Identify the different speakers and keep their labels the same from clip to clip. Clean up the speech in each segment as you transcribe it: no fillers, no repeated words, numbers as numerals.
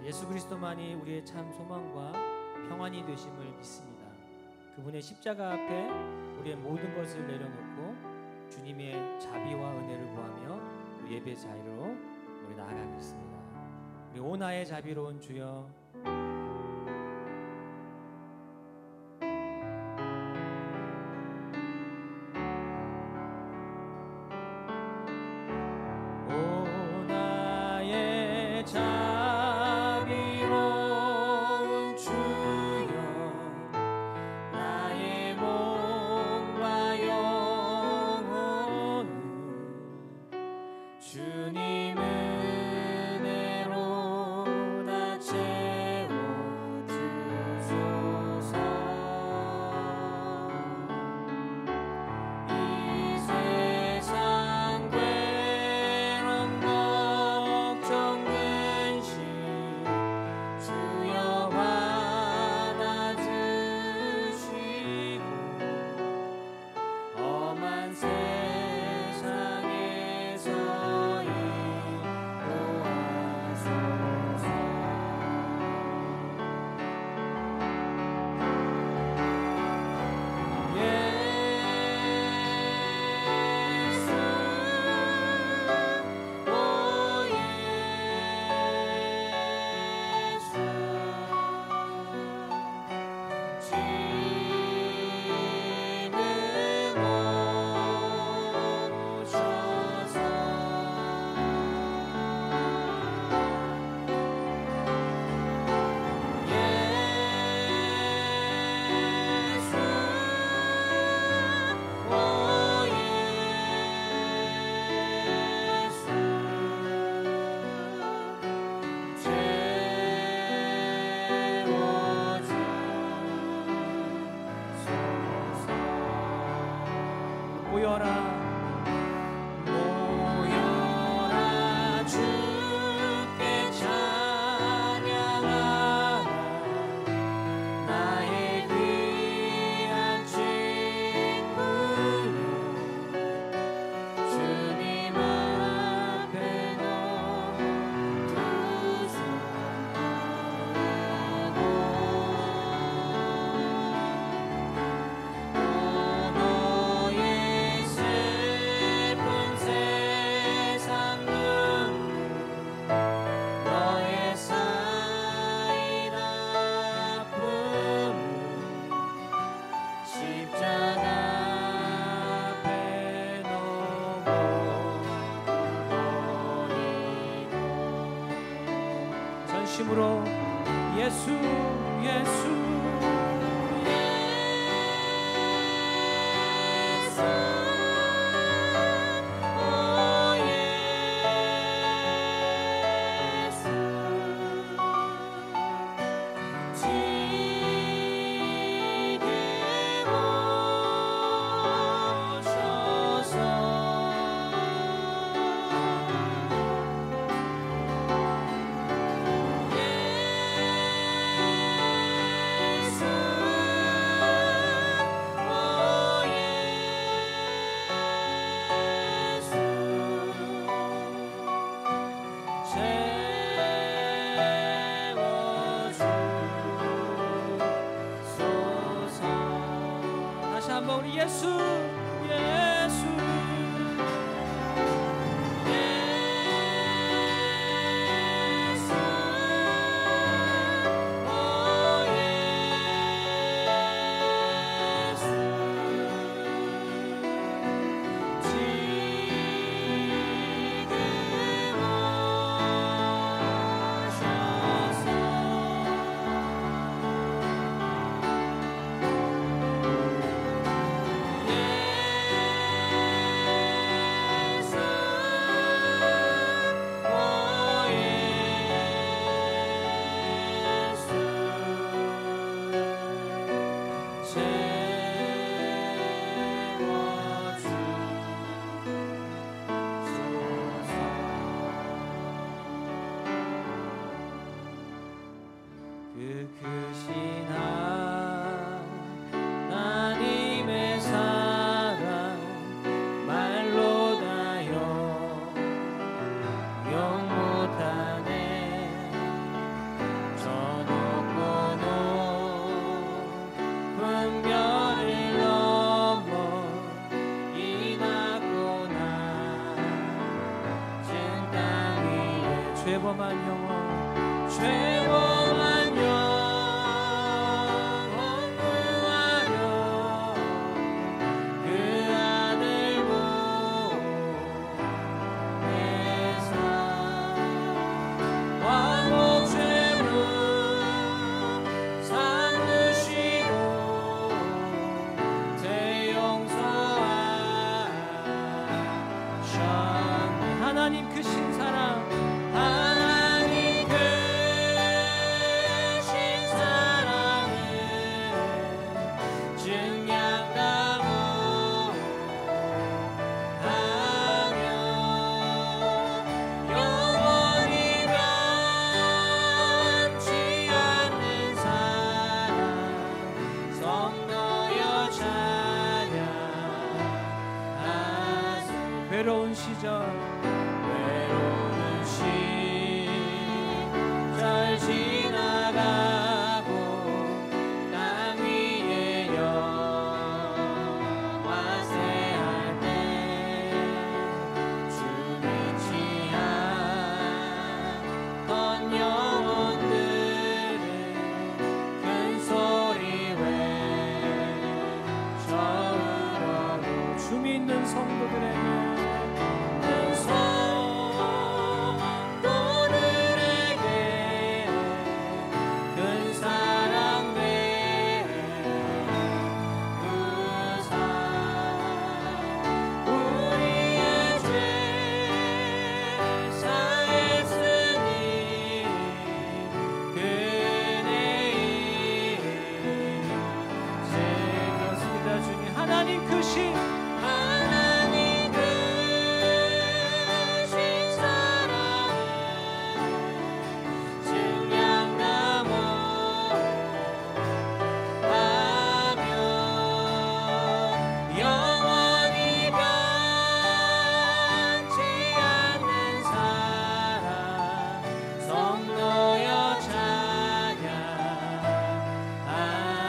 Speaker 1: 예수 그리스도만이 우리의 참 소망과 평안이 되심을 믿습니다. 그분의 십자가 앞에 우리의 모든 것을 내려놓고 주님의 자비와 은혜를 구하며 예배 자리로 우리 나아가겠습니다. 우리 오나의 자비로운 주여, 전심으로 예수 예수 우리 예수 예수 크신 하나님의 사랑 말로 다여 영 못하네. 죄범한 영혼 죄범한 영혼 구하려 그 아들 보내사 왕복 죄물 삼으시고 대용서하셨네. 하나님 크신 사랑 하나님 크신 사랑을 증량하고 하며 영원히 변치 않는 사랑 성도여 찬양하세. 외로운 시절 지나가고 땅 위에 영화세할 때 주 믿지 않던 영혼들은 큰 소리 외쳐으로 주 믿는 성도들에게 하나님 크신 사랑을 증량하고 하며 영원히 변치 않는 사랑 성도여 찬양.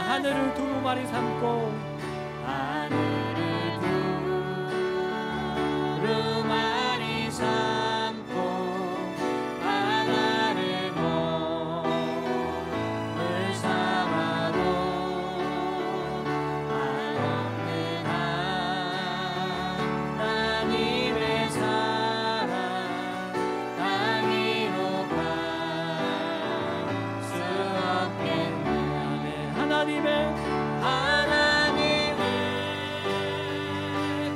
Speaker 1: 하늘을 두루마리 삼고 두루마리 삼고 바다를 몸을 삼아도 한없는 하나님의 사랑 당위로 갈 수 없겠네. 하나님의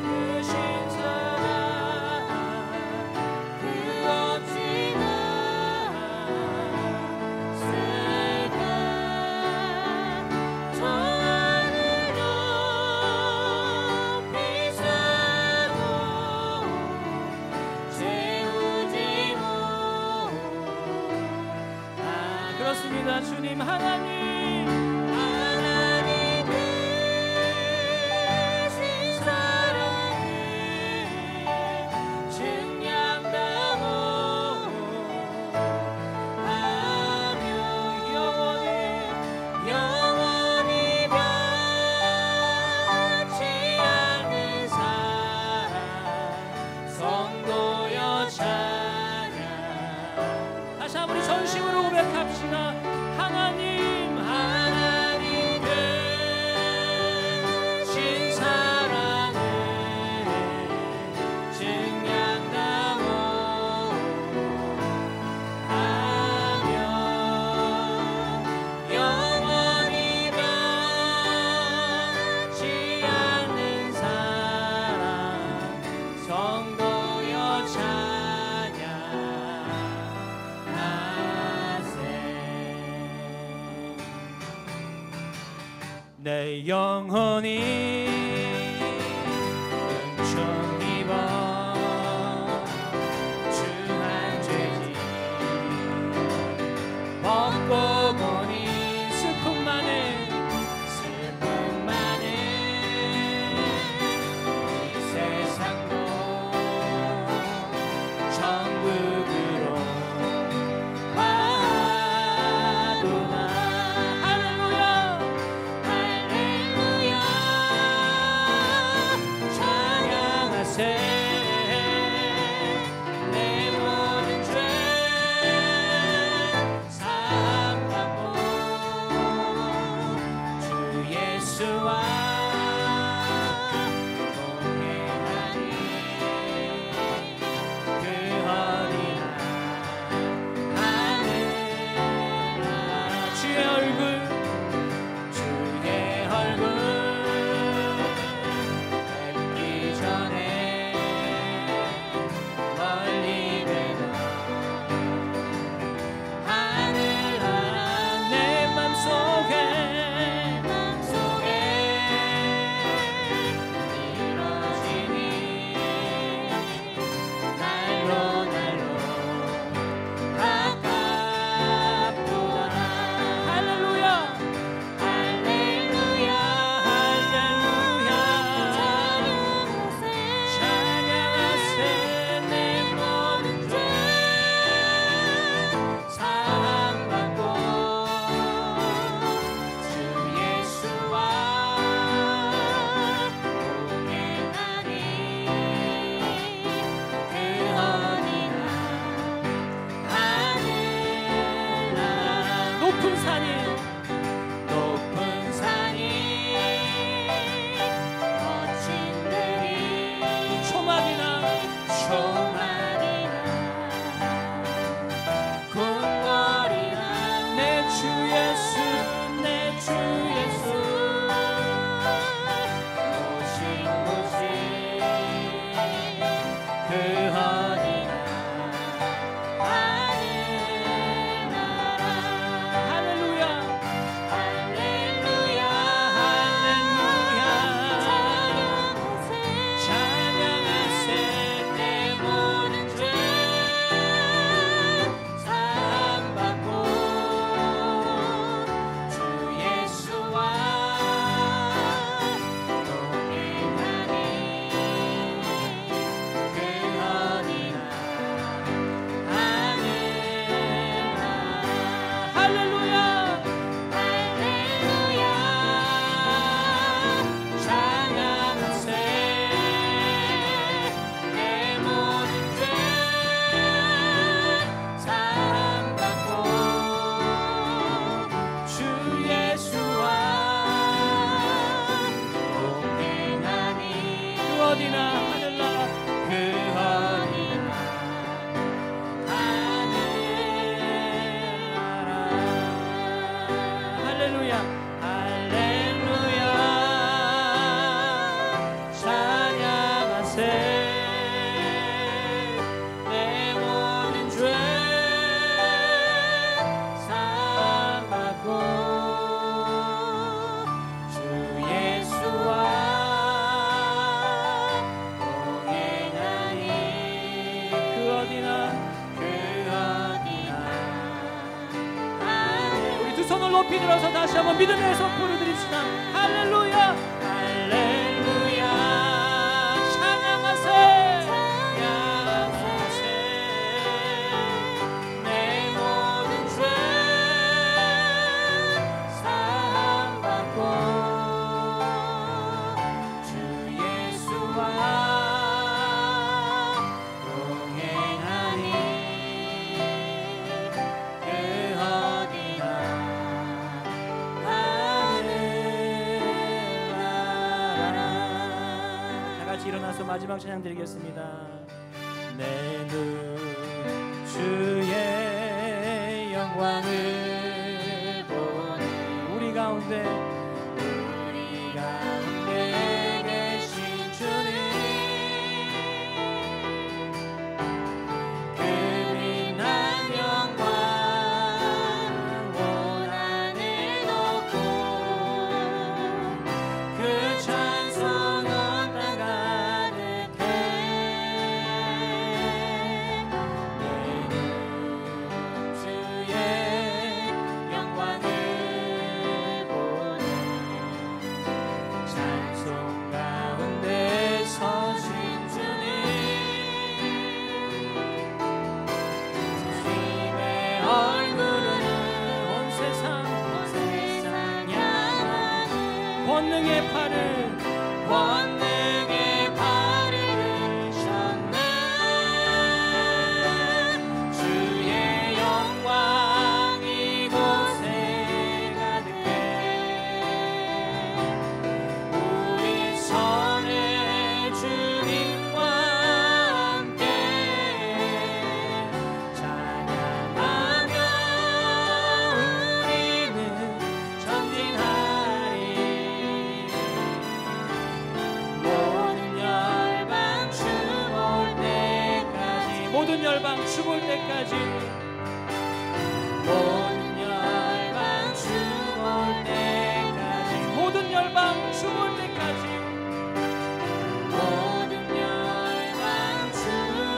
Speaker 1: 크신 사랑 그 없이는 쓸까. 저 하늘로 비싸고 채우지 못. 그렇습니다. 주님 하나님 전심으로 고백합시다. 하나님 크신 사랑을 증량하고 하며 영원히 변치 않는 사랑 성도여 찬양. 내 영혼이 은총 입어 중한 죄지 벗고 보니 슬픔만은 이 세상도 천국으로 가도다. 할렐루야 할렐루야 산이
Speaker 2: 높은 산이 멋진 들이
Speaker 1: 초막이나
Speaker 2: 초막이나 궁궐이나
Speaker 1: 내 주 예수 내 주 예수
Speaker 2: 오신 곳이 그 어디나 하늘나라
Speaker 1: 할렐루야
Speaker 2: 할렐루야
Speaker 1: 할렐루야 찬양하세
Speaker 2: 내 모든 죄 사함받고 주 예수와 동행하니 그 어디나 하늘나라
Speaker 1: 할렐루야
Speaker 2: 할렐루야 찬양하세 내 모든 죄 사함받고 주 예수와 동행하니
Speaker 1: 그 어디나 하늘나라
Speaker 2: 그 어디나 하늘나라
Speaker 1: 할렐루야
Speaker 2: 할렐루야 찬양하세 내 모든 죄 사함받고 주 예수와 동행하니
Speaker 1: 그 어디나
Speaker 2: 그 어디나
Speaker 1: 우리 두 손을 높이 들어서 다시 한번 믿음의 선포를 드립시다. 할렐루야
Speaker 2: 할렐루야
Speaker 1: 찬양하세
Speaker 2: 찬양하세 내 모든 죄 사함받고 주 예수와 동행하니 그 어디나 하늘나라
Speaker 1: 다 같이 일어나서 마지막 찬양 드리겠습니다.
Speaker 2: 내 눈 주의 영광을 보니
Speaker 1: 우리 가운데
Speaker 2: 우리 가운데 계신 주님 그 빛난 영광 원하늘 높고 그 찬송은 땅 가득해 내 눈 주의 영광을 보니 찬송 가운데 서신 주님 주님의 얼굴은
Speaker 1: 온 세상
Speaker 2: 세상 향하는
Speaker 1: 권능의 팔을
Speaker 2: 권능의 발을 드셨네 주의 영광 이곳에 가득해 우리 선의 주님과 함께 찬양하며 우리는 전진하리 모든 열방 주 볼 때까지
Speaker 1: 모든 열방 주 볼 때까지
Speaker 2: 모든 열방 주 볼 때까지
Speaker 1: 모든 열방 주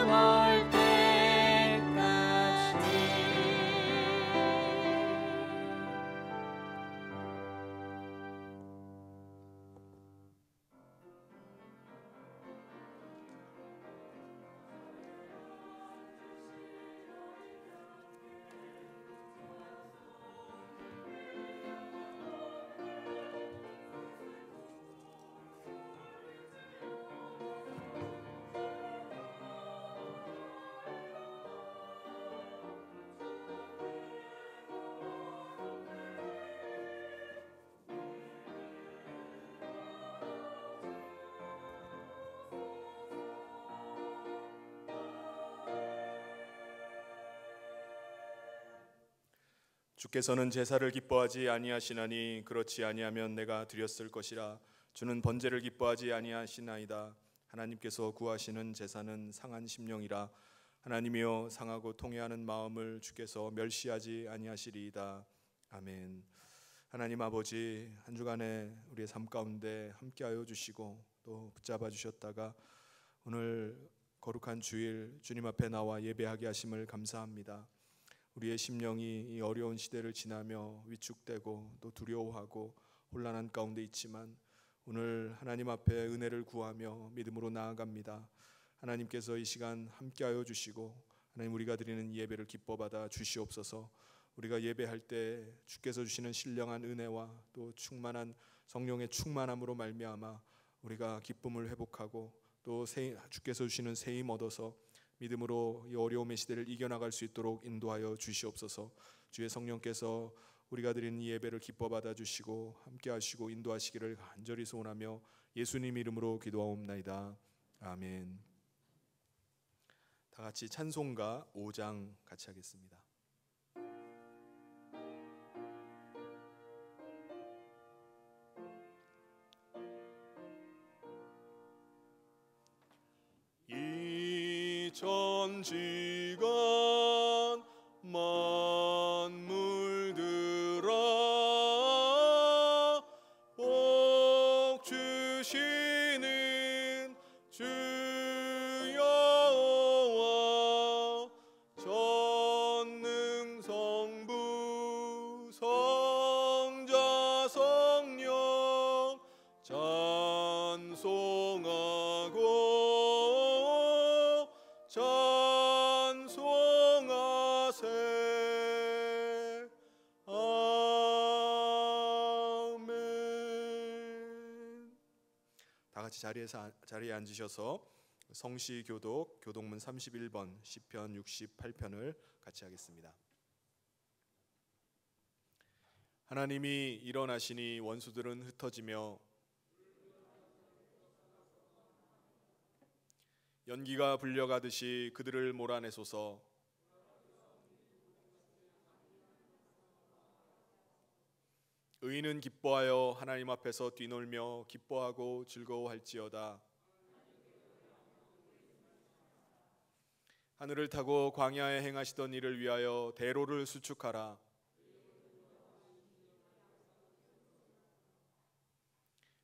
Speaker 1: 볼 때까지
Speaker 3: 주께서는 제사를 기뻐하지 아니하시나니 그렇지 아니하면 내가 드렸을 것이라. 주는 번제를 기뻐하지 아니하시나이다. 하나님께서 구하시는 제사는 상한 심령이라. 하나님이여 상하고 통회하는 마음을 주께서 멸시하지 아니하시리이다. 아멘. 하나님 아버지, 한 주간에 우리의 삶 가운데 함께하여 주시고 또 붙잡아 주셨다가 오늘 거룩한 주일 주님 앞에 나와 예배하게 하심을 감사합니다. 우리의 심령이 이 어려운 시대를 지나며 위축되고 또 두려워하고 혼란한 가운데 있지만 오늘 하나님 앞에 은혜를 구하며 믿음으로 나아갑니다. 하나님께서 이 시간 함께하여 주시고 하나님 우리가 드리는 예배를 기뻐받아 주시옵소서. 우리가 예배할 때 주께서 주시는 신령한 은혜와 또 충만한 성령의 충만함으로 말미암아 우리가 기쁨을 회복하고 또 주께서 주시는 새 힘 얻어서 믿음으로 이 어려움의 시대를 이겨나갈 수 있도록 인도하여 주시옵소서. 주의 성령께서 우리가 드리는 이 예배를 기뻐받아 주시고 함께 하시고 인도하시기를 간절히 소원하며 예수님 이름으로 기도하옵나이다. 아멘. 다 같이 찬송가 5장 같이 하겠습니다. 전지간 만물들아 복 주시는 주 여호와 전능 성부 성자 성령 찬송하고 찬송하세. 아멘. 다 같이 자리에 앉으셔서 성시 교독문 31번 시편 68편을 같이 하겠습니다. 하나님이 일어나시니 원수들은 흩어지며 연기가 불려가듯이 그들을 몰아내소서. 의인은 기뻐하여 하나님 앞에서 뛰놀며 기뻐하고 즐거워할지어다. 하늘을 타고 광야에 행하시던 일을 위하여 대로를 수축하라.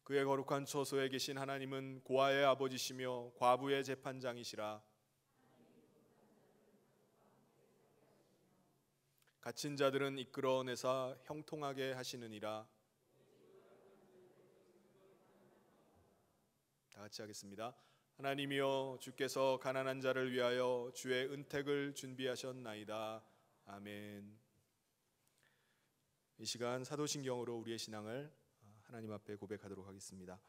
Speaker 3: 그의 거룩한 처소에 계신 하나님은 고아의 아버지시며 과부의 재판장이시라. 갇힌 자들은 이끌어내사 형통하게 하시느니라. 다 같이 하겠습니다. 하나님이여 주께서 가난한 자를 위하여 주의 은택을 준비하셨나이다. 아멘. 이 시간 사도신경으로 우리의 신앙을 하나님 앞에 고백하도록 하겠습니다.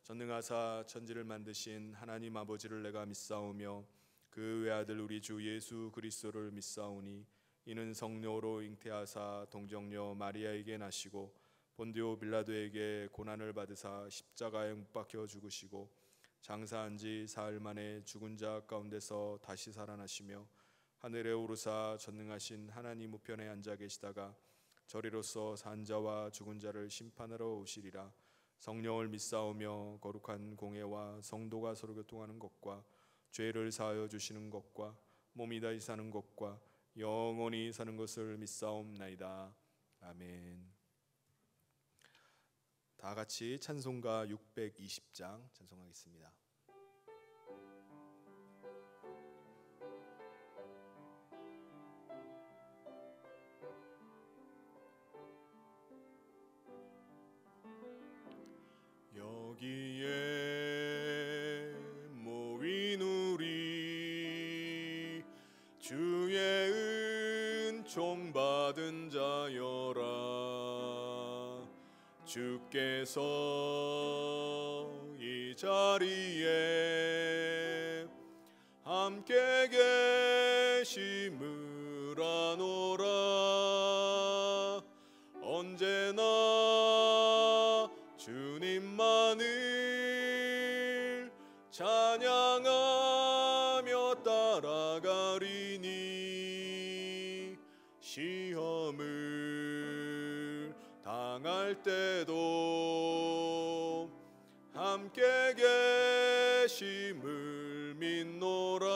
Speaker 3: 전능하사 천지를 만드신 하나님 아버지를 내가 믿사오며 그 외아들 우리 주 예수 그리스도를 믿사오니 이는 성령으로 잉태하사 동정녀 마리아에게 나시고 본디오 빌라도에게 고난을 받으사 십자가에 못 박혀 죽으시고 장사한 지 사흘 만에 죽은 자 가운데서 다시 살아나시며 하늘에 오르사 전능하신 하나님 우편에 앉아 계시다가 저리로서 산 자와 죽은 자를 심판하러 오시리라. 성령을 믿사오며 거룩한 공회와 성도가 서로 교통하는 것과 죄를 사하여 주시는 것과 몸이 다시 사는 것과 영원히 사는 것을 믿사옵나이다. 아멘. 다 같이 찬송가 620장 찬송하겠습니다. 여기에 모인 우리 주의 은총 받은 자여라. 주께서 이 자리에 함께 계심을 아노라. 언제나 주님만을 찬양하며 따라가리니 시험을 갈 때도 함께 계심을 믿노라.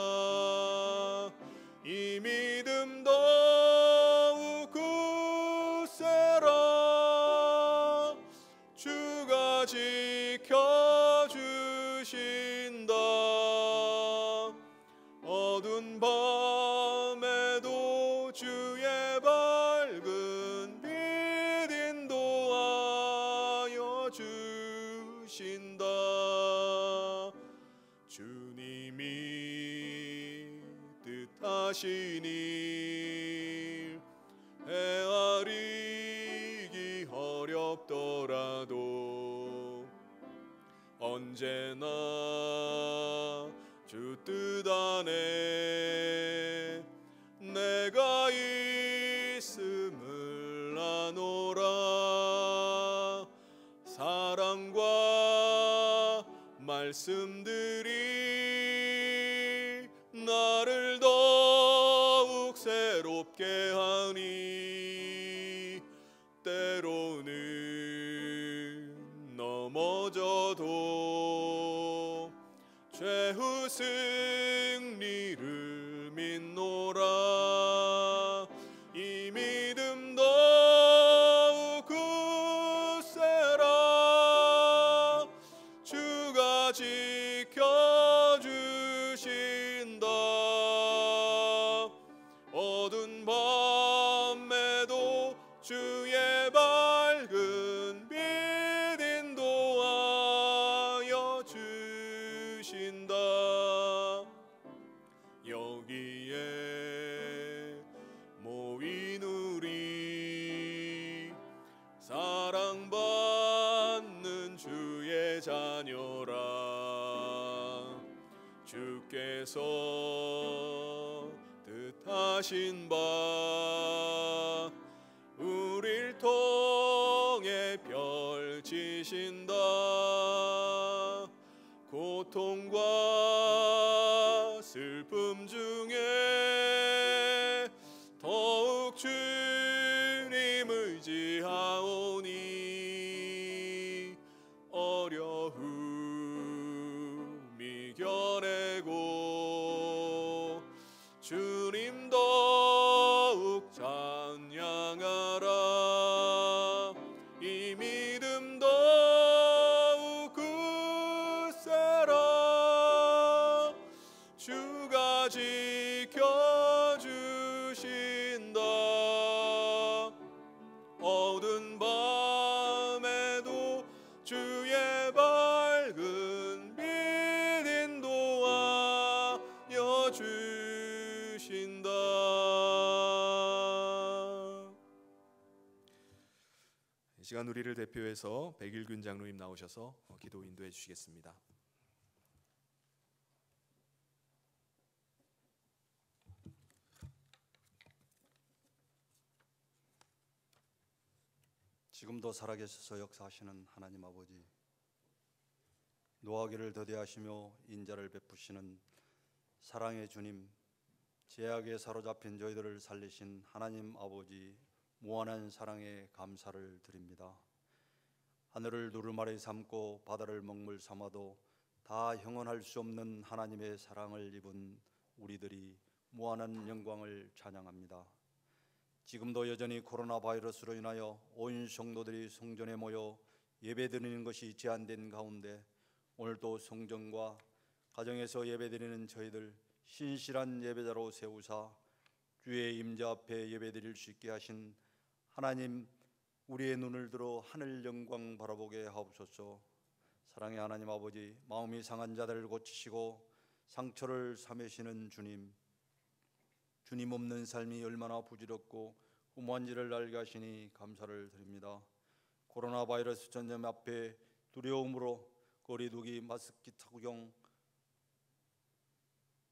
Speaker 3: 이 믿음 더욱 굳세라. 주가 지켜주신다. 어두운 밤에도 주의 밝은 빛 인도하여 주신다. 주님이 뜻하신 일 헤아리기 어렵더라도 언제나 주 뜻 안에 내가 있음을 아노라. 사랑과 말씀들이 나를 더욱 새롭게 하니 때로는 넘어져도 최후 승리를 믿노라. 이 믿음 더욱 굳세라. 주가 지켜주신다. 어두운 밤에도 주의 밝은 빛 인도하여 주신다. 여기에 모인 우리 사랑받는 주의 자녀라. 주께서 뜻하신 바 우릴 통해 펼치신다. 고통과 슬픔 중에 더욱 주님 의지하오니 어려움 이겨내고 주님 더욱 찬양하라. 이 믿음 더욱 굳세라. 주가 지켜주신다. 어두운 밤에도 주의 밝은 빛 인도하여 주신다. 이 시간 우리를 대표해서 백일균 장로님 나오셔서 기도 인도해 주시겠습니다.
Speaker 4: 지금도 살아계셔서 역사하시는 하나님 아버지, 노하기를 더디하시며 인자를 베푸시는 사랑의 주님, 죄악에 사로잡힌 저희들을 살리신 하나님 아버지, 무한한 사랑에 감사를 드립니다. 하늘을 두루마리 삼고 바다를 먹물 삼아도 다 형언할 수 없는 하나님의 사랑을 입은 우리들이 무한한 영광을 찬양합니다. 지금도 여전히 코로나 바이러스로 인하여 온 성도들이 성전에 모여 예배드리는 것이 제한된 가운데 오늘도 성전과 가정에서 예배드리는 저희들 신실한 예배자로 세우사 주의 임재 앞에 예배드릴 수 있게 하신 하나님, 우리의 눈을 들어 하늘 영광 바라보게 하옵소서. 사랑의 하나님 아버지, 마음이 상한 자들을 고치시고 상처를 사매시는 주님, 주님 없는 삶이 얼마나 부질없고 무한지를 알게 하시니 감사를 드립니다. 코로나 바이러스 전염 앞에 두려움으로 거리두기, 마스크 착용,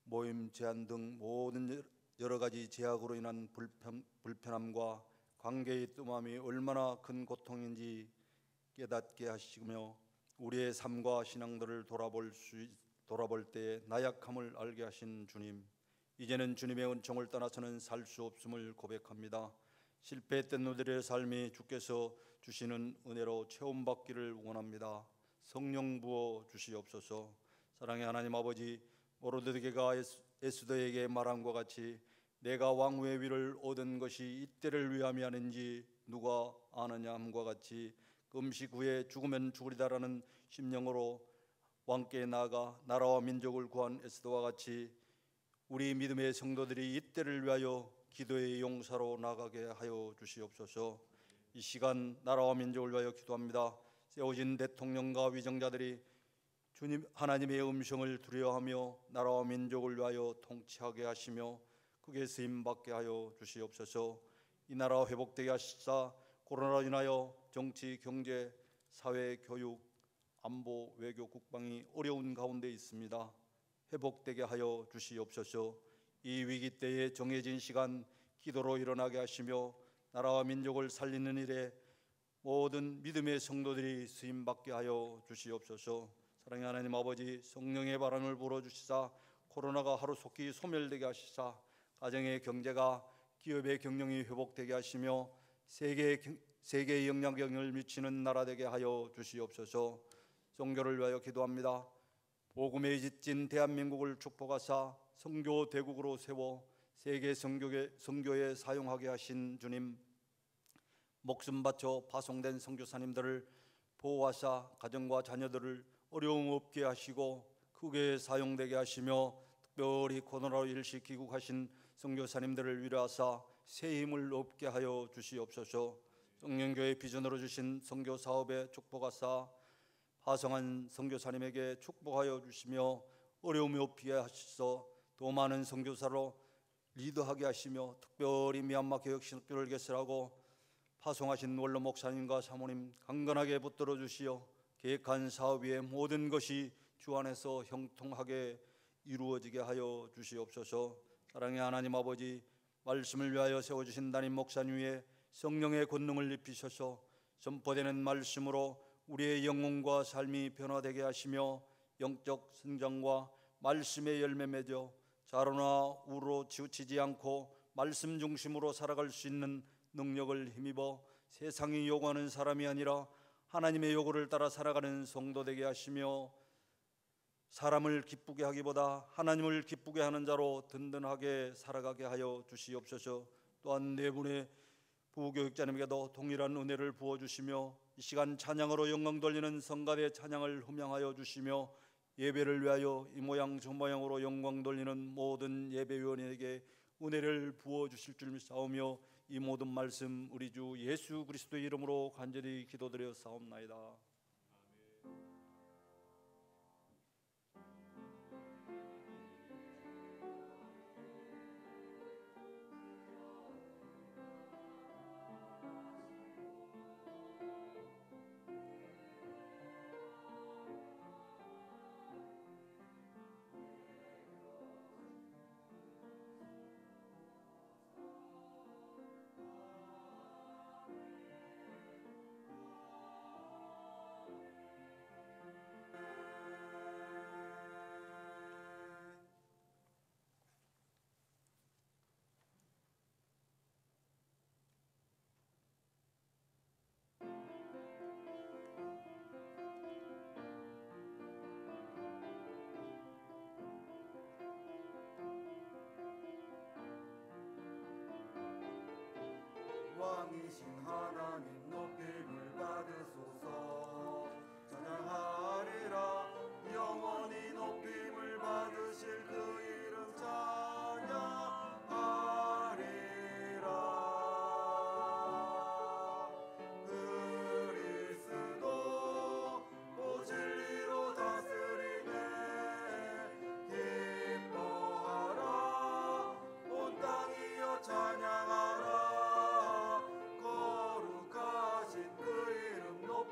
Speaker 4: 모임 제한 등 모든 여러 가지 제약으로 인한 불편함과 관계의 뜸함이 얼마나 큰 고통인지 깨닫게 하시며 우리의 삶과 신앙들을 돌아볼 때의 나약함을 알게 하신 주님, 이제는 주님의 은총을 떠나서는 살 수 없음을 고백합니다. 실패했던 우리들의 삶이 주께서 주시는 은혜로 체험받기를 원합니다. 성령 부어 주시옵소서. 사랑의 하나님 아버지, 모르드게가 에스더에게 말함과 같이 내가 왕후의 위를 얻은 것이 이때를 위함이 아닌지 누가 아느냐 함과 같이 금식 후에 죽으면 죽으리다라는 심령으로 왕께 나아가 나라와 민족을 구한 에스더와 같이 우리 믿음의 성도들이 이때를 위하여 기도의 용사로 나가게 하여 주시옵소서. 이 시간 나라와 민족을 위하여 기도합니다. 세워진 대통령과 위정자들이 주님 하나님의 음성을 두려워하며 나라와 민족을 위하여 통치하게 하시며 크게 쓰임받게 하여 주시옵소서. 이 나라 회복되게 하시사 코로나로 인하여 정치, 경제, 사회, 교육, 안보, 외교, 국방이 어려운 가운데 있습니다. 회복되게 하여 주시옵소서. 이 위기 때에 정해진 시간 기도로 일어나게 하시며 나라와 민족을 살리는 일에 모든 믿음의 성도들이 쓰임받게 하여 주시옵소서. 사랑의 하나님 아버지, 성령의 바람을 불어주시사 코로나가 하루속히 소멸되게 하시사 가정의 경제가 기업의 경영이 회복되게 하시며 세계의 영향력을 미치는 나라 되게 하여 주시옵소서. 선교를 위하여 기도합니다. 복음에 지친 대한민국을 축복하사 선교 대국으로 세워 세계 선교에 사용하게 하신 주님, 목숨 바쳐 파송된 선교사님들을 보호하사 가정과 자녀들을 어려움 없게 하시고 크게 사용되게 하시며 특별히 코로나로 일시 귀국하신 선교사님들을 위로하사 새 힘을 얻게 하여 주시옵소서. 성령교회 비전으로 주신 선교 사업에 축복하사 파송한 선교사님에게 축복하여 주시며 어려움이 없게 하시소. 더 많은 선교사로 리더하게 하시며 특별히 미얀마 개혁신학교를 개설하고 파송하신 원로 목사님과 사모님 강건하게 붙들어 주시어 계획한 사업 위에 모든 것이 주 안에서 형통하게 이루어지게 하여 주시옵소서. 사랑의 하나님 아버지, 말씀을 위하여 세워주신 담임 목사님 위에 성령의 권능을 입히셔서 선포되는 말씀으로 우리의 영혼과 삶이 변화되게 하시며 영적 성장과 말씀의 열매 맺어 자로나 우로 치우치지 않고 말씀 중심으로 살아갈 수 있는 능력을 힘입어 세상이 요구하는 사람이 아니라 하나님의 요구를 따라 살아가는 성도 되게 하시며 사람을 기쁘게 하기보다 하나님을 기쁘게 하는 자로 든든하게 살아가게 하여 주시옵소서. 또한 네 분의 부교육자님에게도 동일한 은혜를 부어주시며 이 시간 찬양으로 영광 돌리는 성가대 찬양을 흠양하여 주시며 예배를 위하여 이 모양 저 모양으로 영광 돌리는 모든 예배위원에게 은혜를 부어주실 줄 믿사오며 이 모든 말씀 우리 주 예수 그리스도의 이름으로 간절히 기도드려 사옵나이다.
Speaker 5: 왕이신 하나님 높임을 받으소서. 찬양하리라 영원히 높임을 받으실 그 이름 찬양하리라. 그리스도 오 진리로 다스리네. 기뻐하라 온 땅이여 찬양하라. 거룩하신 그 이름 높이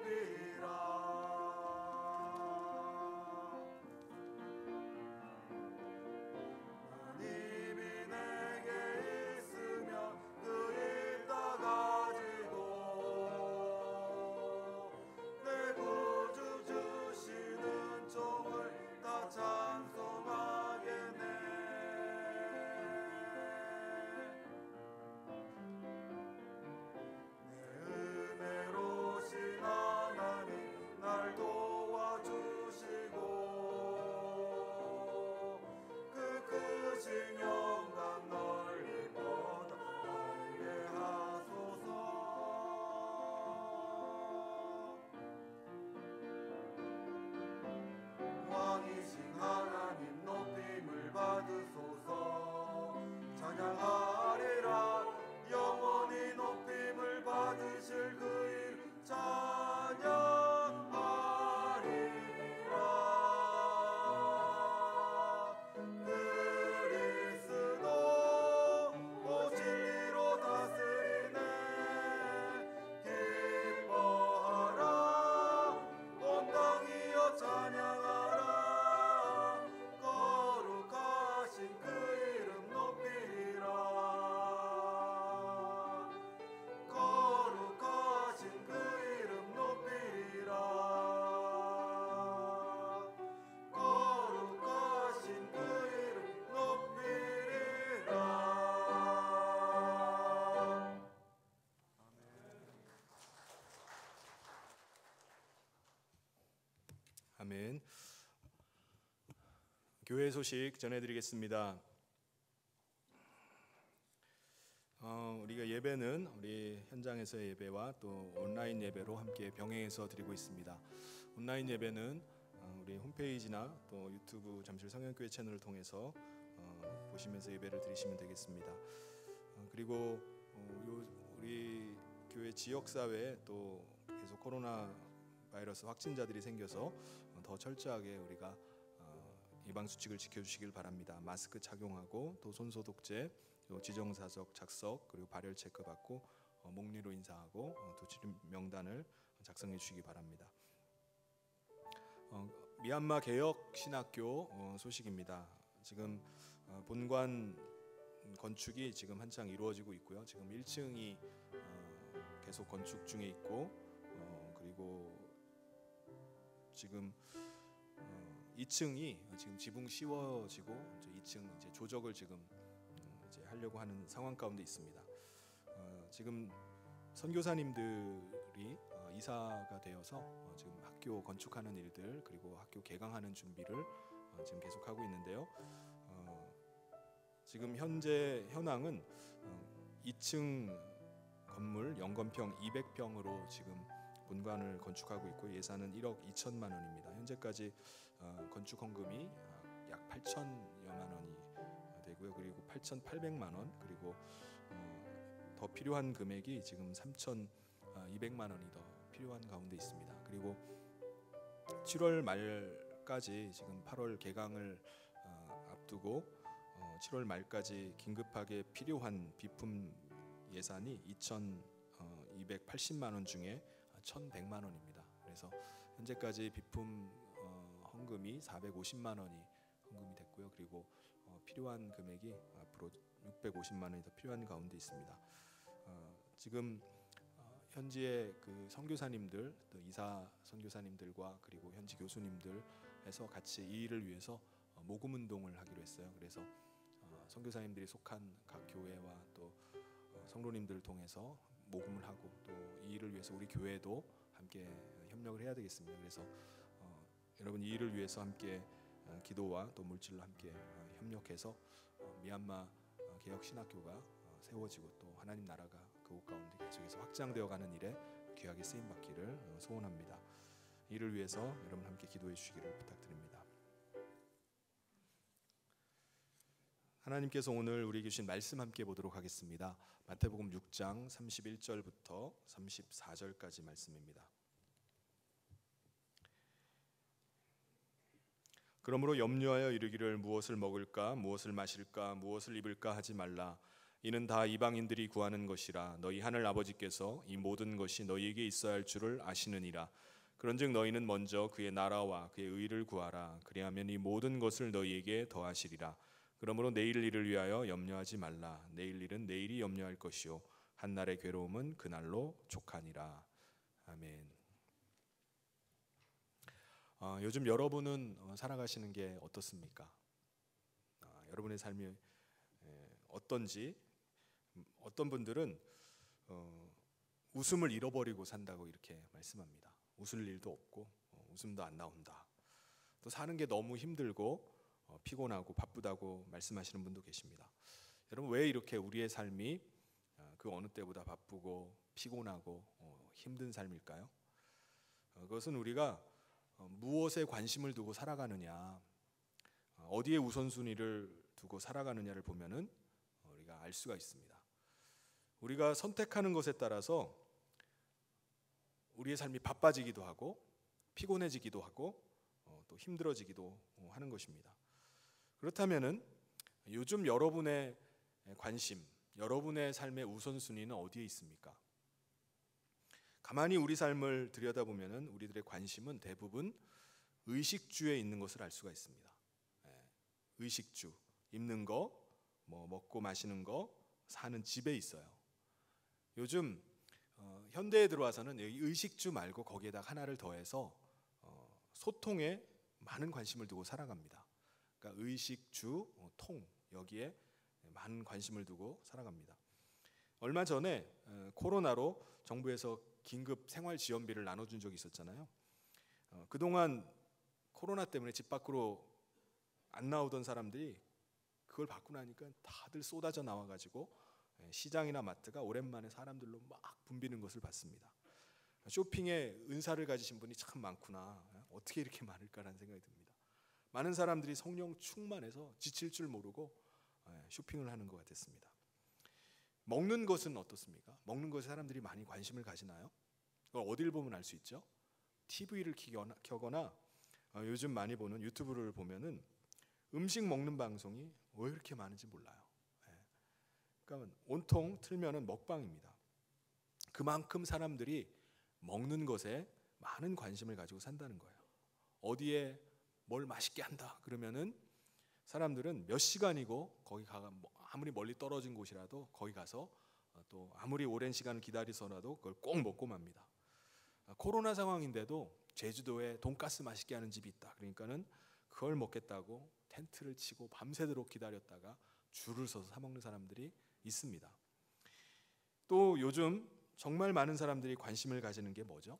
Speaker 3: 아멘. 교회 소식 전해드리겠습니다. 우리가 예배는 우리 현장에서의 예배와 또 온라인 예배로 함께 병행해서 드리고 있습니다. 온라인 예배는 우리 홈페이지나 또 유튜브 잠실 성현교회 채널을 통해서 보시면서 예배를 드리시면 되겠습니다. 그리고 우리 교회 지역사회에 또 계속 코로나 바이러스 확진자들이 생겨서 더 철저하게 우리가 예방 수칙을 지켜주시길 바랍니다. 마스크 착용하고 또 손소독제, 지정사적 작석, 그리고 발열 체크 받고 목리로 인사하고 또 치료 명단을 작성해 주시기 바랍니다. 미얀마 개혁 신학교 소식입니다. 지금 본관 건축이 지금 한창 이루어지고 있고요. 지금 1층이 계속 건축 중에 있고 그리고 지금 2층이 지금 지붕 씌워지고 이제 2층 이제 조적을 지금 이제 하려고 하는 상황 가운데 있습니다. 지금 선교사님들이 이사가 되어서 지금 학교 건축하는 일들 그리고 학교 개강하는 준비를 지금 계속하고 있는데요. 지금 현재 현황은 2층 건물 연건평 200평으로 지금 본관을 건축하고 있고 예산은 1억 2천만 원입니다. 현재까지 건축 헌금이 약 8천여만 원이 되고요. 그리고 8,800만 원 그리고 더 필요한 금액이 지금 3,200만 원이 더 필요한 가운데 있습니다. 그리고 7월 말까지 지금 8월 개강을 앞두고 7월 말까지 긴급하게 필요한 비품 예산이 2,280만 원 중에 1,100만 원입니다. 그래서 현재까지 비품 헌금이 450만 원이 헌금이 됐고요. 그리고 필요한 금액이 앞으로 650만 원이 더 필요한 가운데 있습니다. 지금 현지의 그 선교사님들, 또 이사 선교사님들과 그리고 현지 교수님들 해서 같이 이 일을 위해서 모금 운동을 하기로 했어요. 그래서 선교사님들이 속한 각 교회와 또 성도님들을 통해서 모금을 하고 또 이 일을 위해서 우리 교회도 함께 협력을 해야 되겠습니다. 그래서 여러분 이 일을 위해서 함께 기도와 또 물질로 함께 협력해서 미얀마 개혁 신학교가 세워지고 또 하나님 나라가 그곳 가운데 계속해서 확장되어 가는 일에 귀하게 쓰임 받기를 소원합니다. 이를 위해서 여러분 함께 기도해 주시기를 부탁드립니다. 하나님께서 오늘 우리에게 주신 말씀 함께 보도록 하겠습니다. 마태복음 6장 31절부터 34절까지 말씀입니다. 그러므로 염려하여 이르기를 무엇을 먹을까 무엇을 마실까 무엇을 입을까 하지 말라. 이는 다 이방인들이 구하는 것이라. 너희 하늘 아버지께서 이 모든 것이 너희에게 있어야 할 줄을 아시느니라. 그런즉 너희는 먼저 그의 나라와 그의 의를 구하라. 그리하면 이 모든 것을 너희에게 더하시리라. 그러므로 내일 일을 위하여 염려하지 말라. 내일 일은 내일이 염려할 것이요 한날의 괴로움은 그날로 족하니라. 아멘. 요즘 여러분은 살아가시는 게 어떻습니까? 여러분의 삶이 어떤지. 어떤 분들은 웃음을 잃어버리고 산다고 이렇게 말씀합니다. 웃을 일도 없고 웃음도 안 나온다. 또 사는 게 너무 힘들고 피곤하고 바쁘다고 말씀하시는 분도 계십니다. 여러분 왜 이렇게 우리의 삶이 그 어느 때보다 바쁘고 피곤하고 힘든 삶일까요? 그것은 우리가 무엇에 관심을 두고 살아가느냐, 어디에 우선순위를 두고 살아가느냐를 보면은 우리가 알 수가 있습니다. 우리가 선택하는 것에 따라서 우리의 삶이 바빠지기도 하고 피곤해지기도 하고 또 힘들어지기도 하는 것입니다. 그렇다면은 요즘 여러분의 관심, 여러분의 삶의 우선순위는 어디에 있습니까? 가만히 우리 삶을 들여다보면은 우리들의 관심은 대부분 의식주에 있는 것을 알 수가 있습니다. 의식주, 입는 거, 뭐 먹고 마시는 거, 사는 집에 있어요. 요즘 현대에 들어와서는 의식주 말고 거기에다 하나를 더해서 소통에 많은 관심을 두고 살아갑니다. 그러니까 의식주, 통 여기에 많은 관심을 두고 살아갑니다. 얼마 전에 코로나로 정부에서 긴급 생활 지원비를 나눠준 적이 있었잖아요. 그동안 코로나 때문에 집 밖으로 안 나오던 사람들이 그걸 받고 나니까 다들 쏟아져 나와가지고 시장이나 마트가 오랜만에 사람들로 막 붐비는 것을 봤습니다. 쇼핑에 은사를 가지신 분이 참 많구나. 어떻게 이렇게 많을까라는 생각이 듭니다. 많은 사람들이 성령 충만해서 지칠 줄 모르고 쇼핑을 하는 것 같았습니다. 먹는 것은 어떻습니까? 먹는 것에 사람들이 많이 관심을 가지나요? 그걸 어디를 보면 알 수 있죠? TV를 켜거나 요즘 많이 보는 유튜브를 보면은 음식 먹는 방송이 왜 이렇게 많은지 몰라요. 그러니까 온통 틀면은 먹방입니다. 그만큼 사람들이 먹는 것에 많은 관심을 가지고 산다는 거예요. 어디에 뭘 맛있게 한다 그러면은 사람들은 몇 시간이고 거기 가 아무리 멀리 떨어진 곳이라도 거기 가서 또 아무리 오랜 시간을 기다리서라도 그걸 꼭 먹고 맙니다. 코로나 상황인데도 제주도에 돈가스 맛있게 하는 집이 있다. 그러니까는 그걸 먹겠다고 텐트를 치고 밤새도록 기다렸다가 줄을 서서 사 먹는 사람들이 있습니다. 또 요즘 정말 많은 사람들이 관심을 가지는 게 뭐죠?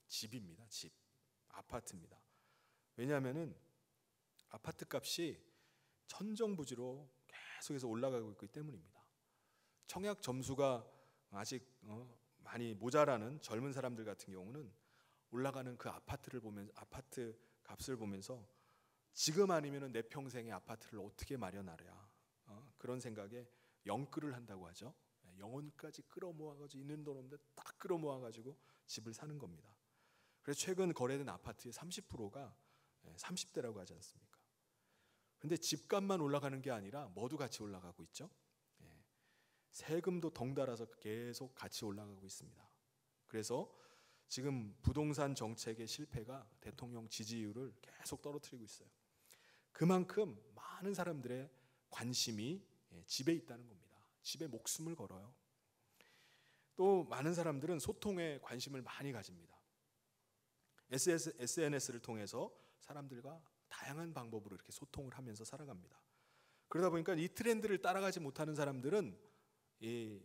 Speaker 3: 집입니다. 집, 아파트입니다. 왜냐하면은 아파트 값이 천정부지로 계속해서 올라가고 있기 때문입니다. 청약 점수가 아직 많이 모자라는 젊은 사람들 같은 경우는 올라가는 그 아파트를 보면서 아파트 값을 보면서 지금 아니면은 내 평생의 아파트를 어떻게 마련하랴 그런 생각에 영끌을 한다고 하죠. 영혼까지 끌어모아가지고 있는 돈 없는데 딱 끌어모아가지고 집을 사는 겁니다. 그래서 최근 거래된 아파트의 30%가 30대라고 하지 않습니까? 근데 집값만 올라가는 게 아니라 뭐도 같이 올라가고 있죠. 세금도 덩달아서 계속 같이 올라가고 있습니다. 그래서 지금 부동산 정책의 실패가 대통령 지지율을 계속 떨어뜨리고 있어요. 그만큼 많은 사람들의 관심이 집에 있다는 겁니다. 집에 목숨을 걸어요. 또 많은 사람들은 소통에 관심을 많이 가집니다. SNS를 통해서 사람들과 다양한 방법으로 이렇게 소통을 하면서 살아갑니다. 그러다 보니까 이 트렌드를 따라가지 못하는 사람들은 이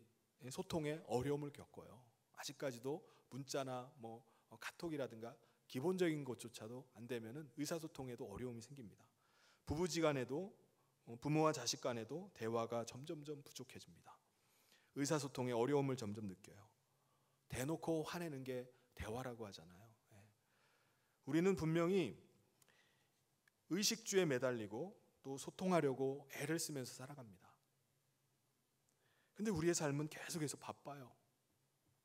Speaker 3: 소통에 어려움을 겪어요. 아직까지도 문자나 뭐 카톡이라든가 기본적인 것조차도 안 되면은 의사소통에도 어려움이 생깁니다. 부부지간에도 부모와 자식 간에도 대화가 점점점 부족해집니다. 의사소통에 어려움을 점점 느껴요. 대놓고 화내는 게 대화라고 하잖아요. 우리는 분명히 의식주에 매달리고 또 소통하려고 애를 쓰면서 살아갑니다. 근데 우리의 삶은 계속해서 바빠요.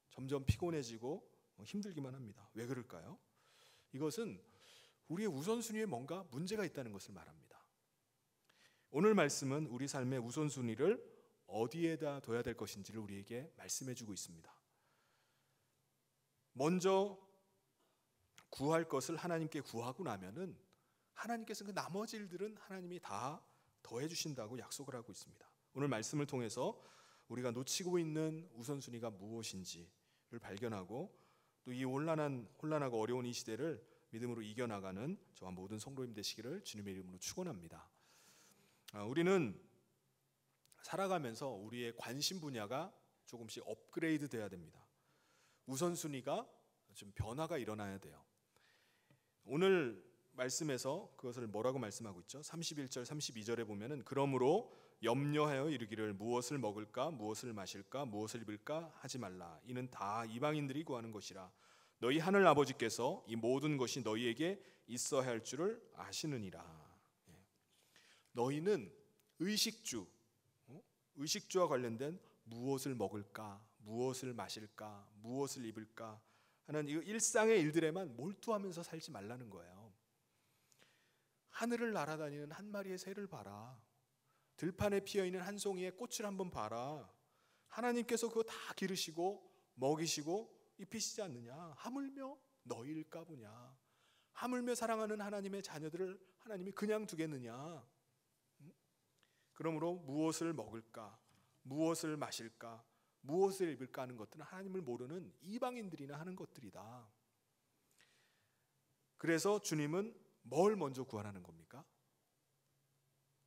Speaker 3: 점점 피곤해지고 힘들기만 합니다. 왜 그럴까요? 이것은 우리의 우선순위에 뭔가 문제가 있다는 것을 말합니다. 오늘 말씀은 우리 삶의 우선순위를 어디에다 둬야 될 것인지를 우리에게 말씀해주고 있습니다. 먼저 구할 것을 하나님께 구하고 나면은 하나님께서 그 나머지 일들은 하나님이 다 더해 주신다고 약속을 하고 있습니다. 오늘 말씀을 통해서 우리가 놓치고 있는 우선순위가 무엇인지를 발견하고 또 이 혼란하고 어려운 이 시대를 믿음으로 이겨나가는 저와 모든 성도님 되시기를 주님의 이름으로 축원합니다. 우리는 살아가면서 우리의 관심 분야가 조금씩 업그레이드 돼야 됩니다. 우선순위가 좀 변화가 일어나야 돼요. 오늘 말씀에서 그것을 뭐라고 말씀하고 있죠? 31절 32절에 보면은 그러므로 염려하여 이르기를 무엇을 먹을까 무엇을 마실까 무엇을 입을까 하지 말라. 이는 다 이방인들이 구하는 것이라. 너희 하늘 아버지께서 이 모든 것이 너희에게 있어야 할 줄을 아시느니라. 너희는 의식주와 관련된 무엇을 먹을까 무엇을 마실까 무엇을 입을까 하는 이 일상의 일들에만 몰두하면서 살지 말라는 거예요. 하늘을 날아다니는 한 마리의 새를 봐라. 들판에 피어있는 한 송이의 꽃을 한번 봐라. 하나님께서 그거 다 기르시고 먹이시고 입히시지 않느냐. 하물며 너희일까 보냐. 하물며 사랑하는 하나님의 자녀들을 하나님이 그냥 두겠느냐. 그러므로 무엇을 먹을까 무엇을 마실까 무엇을 입을까 하는 것들은 하나님을 모르는 이방인들이나 하는 것들이다. 그래서 주님은 뭘 먼저 구하라는 겁니까?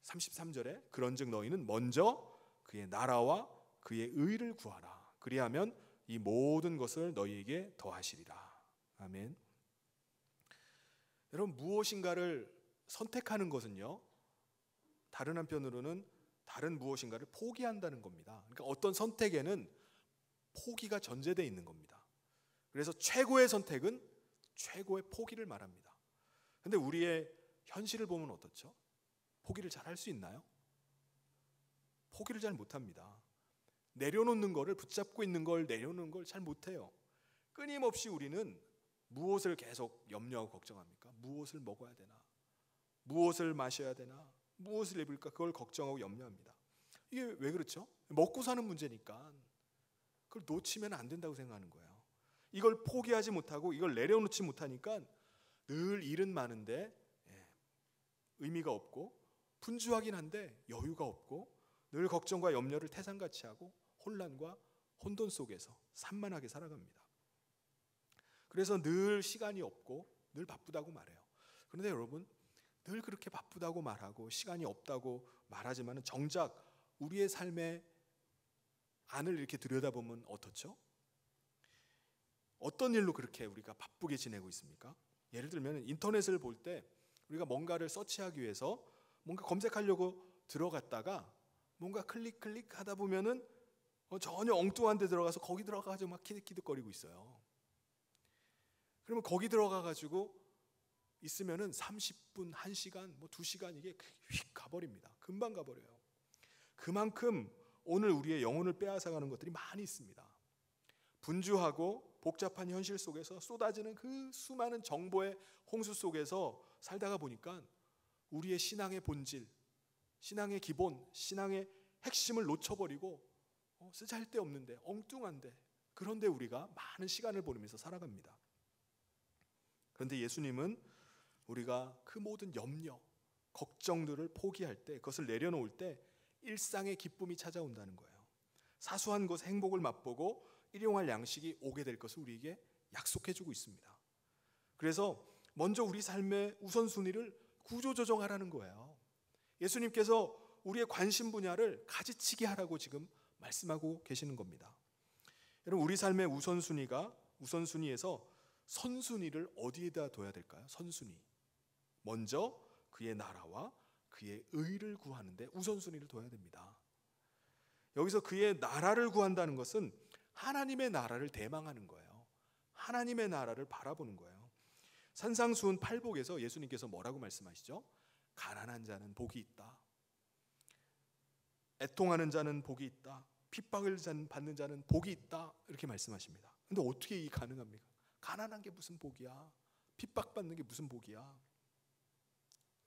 Speaker 3: 33절에 그런즉 너희는 먼저 그의 나라와 그의 의를 구하라. 그리하면 이 모든 것을 너희에게 더하시리라. 아멘. 여러분, 무엇인가를 선택하는 것은요, 다른 한편으로는 다른 무엇인가를 포기한다는 겁니다. 그러니까 어떤 선택에는 포기가 전제되어 있는 겁니다. 그래서 최고의 선택은 최고의 포기를 말합니다. 근데 우리의 현실을 보면 어떻죠? 포기를 잘 할 수 있나요? 포기를 잘 못합니다. 내려놓는 거를, 붙잡고 있는 걸 내려놓는 걸 잘 못해요. 끊임없이 우리는 무엇을 계속 염려하고 걱정합니까? 무엇을 먹어야 되나? 무엇을 마셔야 되나? 무엇을 입을까? 그걸 걱정하고 염려합니다. 이게 왜 그렇죠? 먹고 사는 문제니까 그걸 놓치면 안 된다고 생각하는 거예요. 이걸 포기하지 못하고 이걸 내려놓지 못하니까 늘 일은 많은데 의미가 없고, 분주하긴 한데 여유가 없고, 늘 걱정과 염려를 태산같이 하고 혼란과 혼돈 속에서 산만하게 살아갑니다. 그래서 늘 시간이 없고 늘 바쁘다고 말해요. 그런데 여러분, 늘 그렇게 바쁘다고 말하고 시간이 없다고 말하지만 정작 우리의 삶의 안을 이렇게 들여다보면 어떻죠? 어떤 일로 그렇게 우리가 바쁘게 지내고 있습니까? 예를 들면 인터넷을 볼 때 우리가 뭔가를 서치하기 위해서 뭔가 검색하려고 들어갔다가 뭔가 클릭 하다 보면은 전혀 엉뚱한 데 들어가서 거기 들어가가지고 막 키득키득거리고 있어요. 그러면 거기 들어가가지고 있으면은 30분, 1시간, 2시간 이게 휙 가버립니다. 금방 가버려요. 그만큼 오늘 우리의 영혼을 빼앗아가는 것들이 많이 있습니다. 분주하고 복잡한 현실 속에서 쏟아지는 그 수많은 정보의 홍수 속에서 살다가 보니까 우리의 신앙의 본질, 신앙의 기본, 신앙의 핵심을 놓쳐버리고 쓰잘데없는데, 엉뚱한데, 그런데 우리가 많은 시간을 보내면서 살아갑니다. 그런데 예수님은 우리가 그 모든 염려, 걱정들을 포기할 때, 그것을 내려놓을 때 일상의 기쁨이 찾아온다는 거예요. 사소한 것의 행복을 맛보고 일용할 양식이 오게 될 것을 우리에게 약속해주고 있습니다. 그래서 먼저 우리 삶의 우선순위를 구조조정하라는 거예요. 예수님께서 우리의 관심 분야를 가지치기 하라고 지금 말씀하고 계시는 겁니다. 여러분, 우리 삶의 우선순위에서 선순위를 어디에다 둬야 될까요? 선순위. 먼저 그의 나라와 그의 의를 구하는데 우선순위를 둬야 됩니다. 여기서 그의 나라를 구한다는 것은 하나님의 나라를 대망하는 거예요. 하나님의 나라를 바라보는 거예요. 산상수훈 8복에서 예수님께서 뭐라고 말씀하시죠? 가난한 자는 복이 있다. 애통하는 자는 복이 있다. 핍박을 받는 자는 복이 있다. 이렇게 말씀하십니다. 근데 어떻게 이게 가능합니까? 가난한 게 무슨 복이야? 핍박받는 게 무슨 복이야?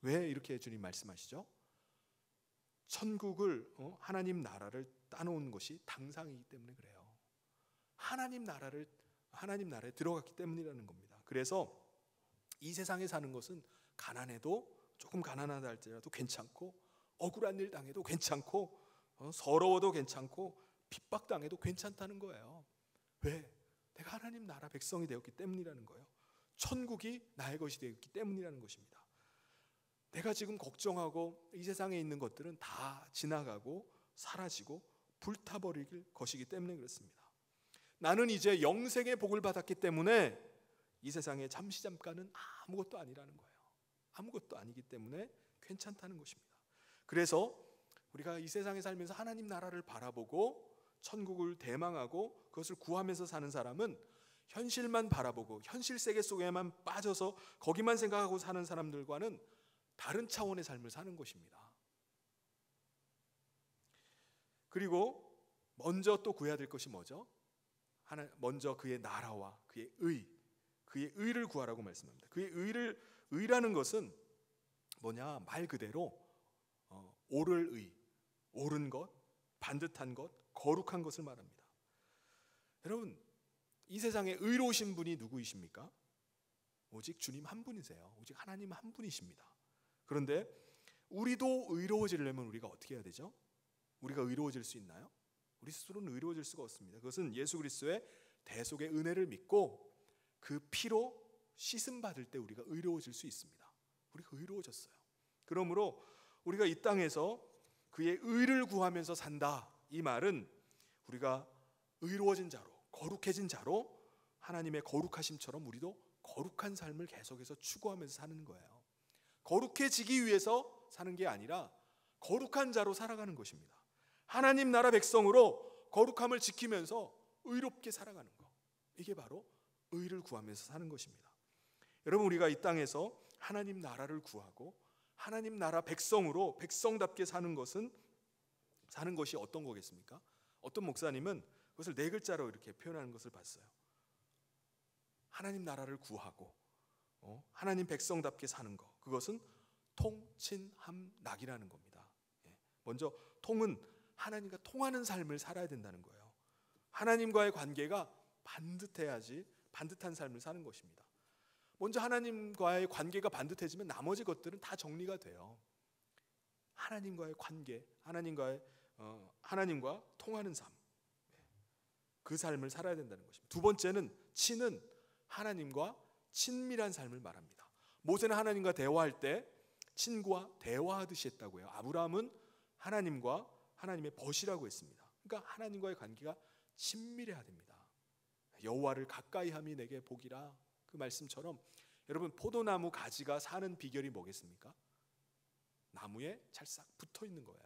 Speaker 3: 왜 이렇게 주님 말씀하시죠? 천국을, 하나님 나라를 따놓은 것이 당상이기 때문에 그래요. 하나님 나라에 들어갔기 때문이라는 겁니다. 그래서 이 세상에 사는 것은 가난해도, 조금 가난하다 할지라도 괜찮고, 억울한 일 당해도 괜찮고, 서러워도 괜찮고, 핍박당해도 괜찮다는 거예요. 왜? 내가 하나님 나라 백성이 되었기 때문이라는 거예요. 천국이 나의 것이 되었기 때문이라는 것입니다. 내가 지금 걱정하고 이 세상에 있는 것들은 다 지나가고 사라지고 불타버릴 것이기 때문에 그렇습니다. 나는 이제 영생의 복을 받았기 때문에 이 세상에 잠깐은 아무것도 아니라는 거예요. 아무것도 아니기 때문에 괜찮다는 것입니다. 그래서 우리가 이 세상에 살면서 하나님 나라를 바라보고 천국을 대망하고 그것을 구하면서 사는 사람은 현실만 바라보고 현실 세계 속에만 빠져서 거기만 생각하고 사는 사람들과는 다른 차원의 삶을 사는 것입니다. 그리고 먼저 또 구해야 될 것이 뭐죠? 먼저 그의 나라와 그의 의를 구하라고 말씀합니다. 그의 의라는 것은 뭐냐? 말 그대로 옳을 의, 옳은 것, 반듯한 것, 거룩한 것을 말합니다. 여러분, 이 세상에 의로우신 분이 누구이십니까? 오직 주님 한 분이세요. 오직 하나님 한 분이십니다. 그런데 우리도 의로워지려면 우리가 어떻게 해야 되죠? 우리가 의로워질 수 있나요? 우리 스스로는 의로워질 수가 없습니다. 그것은 예수 그리스도의 대속의 은혜를 믿고 그 피로 씻음 받을 때 우리가 의로워질 수 있습니다. 우리가 의로워졌어요. 그러므로 우리가 이 땅에서 그의 의를 구하면서 산다. 이 말은 우리가 의로워진 자로, 거룩해진 자로 하나님의 거룩하심처럼 우리도 거룩한 삶을 계속해서 추구하면서 사는 거예요. 거룩해지기 위해서 사는 게 아니라 거룩한 자로 살아가는 것입니다. 하나님 나라 백성으로 거룩함을 지키면서 의롭게 살아가는 것, 이게 바로 의를 구하면서 사는 것입니다. 여러분, 우리가 이 땅에서 하나님 나라를 구하고 하나님 나라 백성으로 백성답게 사는 것이 어떤 거겠습니까? 어떤 목사님은 그것을 4글자로 이렇게 표현하는 것을 봤어요. 하나님 나라를 구하고 하나님 백성답게 사는 것, 그것은 통친함락이라는 겁니다. 먼저 통은 하나님과 통하는 삶을 살아야 된다는 거예요. 하나님과의 관계가 반듯한 삶을 사는 것입니다. 먼저 하나님과의 관계가 반듯해지면 나머지 것들은 다 정리가 돼요. 하나님과의 관계, 하나님과 통하는 삶, 그 삶을 살아야 된다는 것입니다. 두 번째는 친은 하나님과 친밀한 삶을 말합니다. 모세는 하나님과 대화할 때 친구와 대화하듯이 했다고요. 아브라함은 하나님과 하나님의 벗이라고 했습니다. 그러니까 하나님과의 관계가 친밀해야 됩니다. 여호와를 가까이 함이 내게 복이라, 그 말씀처럼 여러분, 포도나무 가지가 사는 비결이 뭐겠습니까? 나무에 찰싹 붙어 있는 거예요.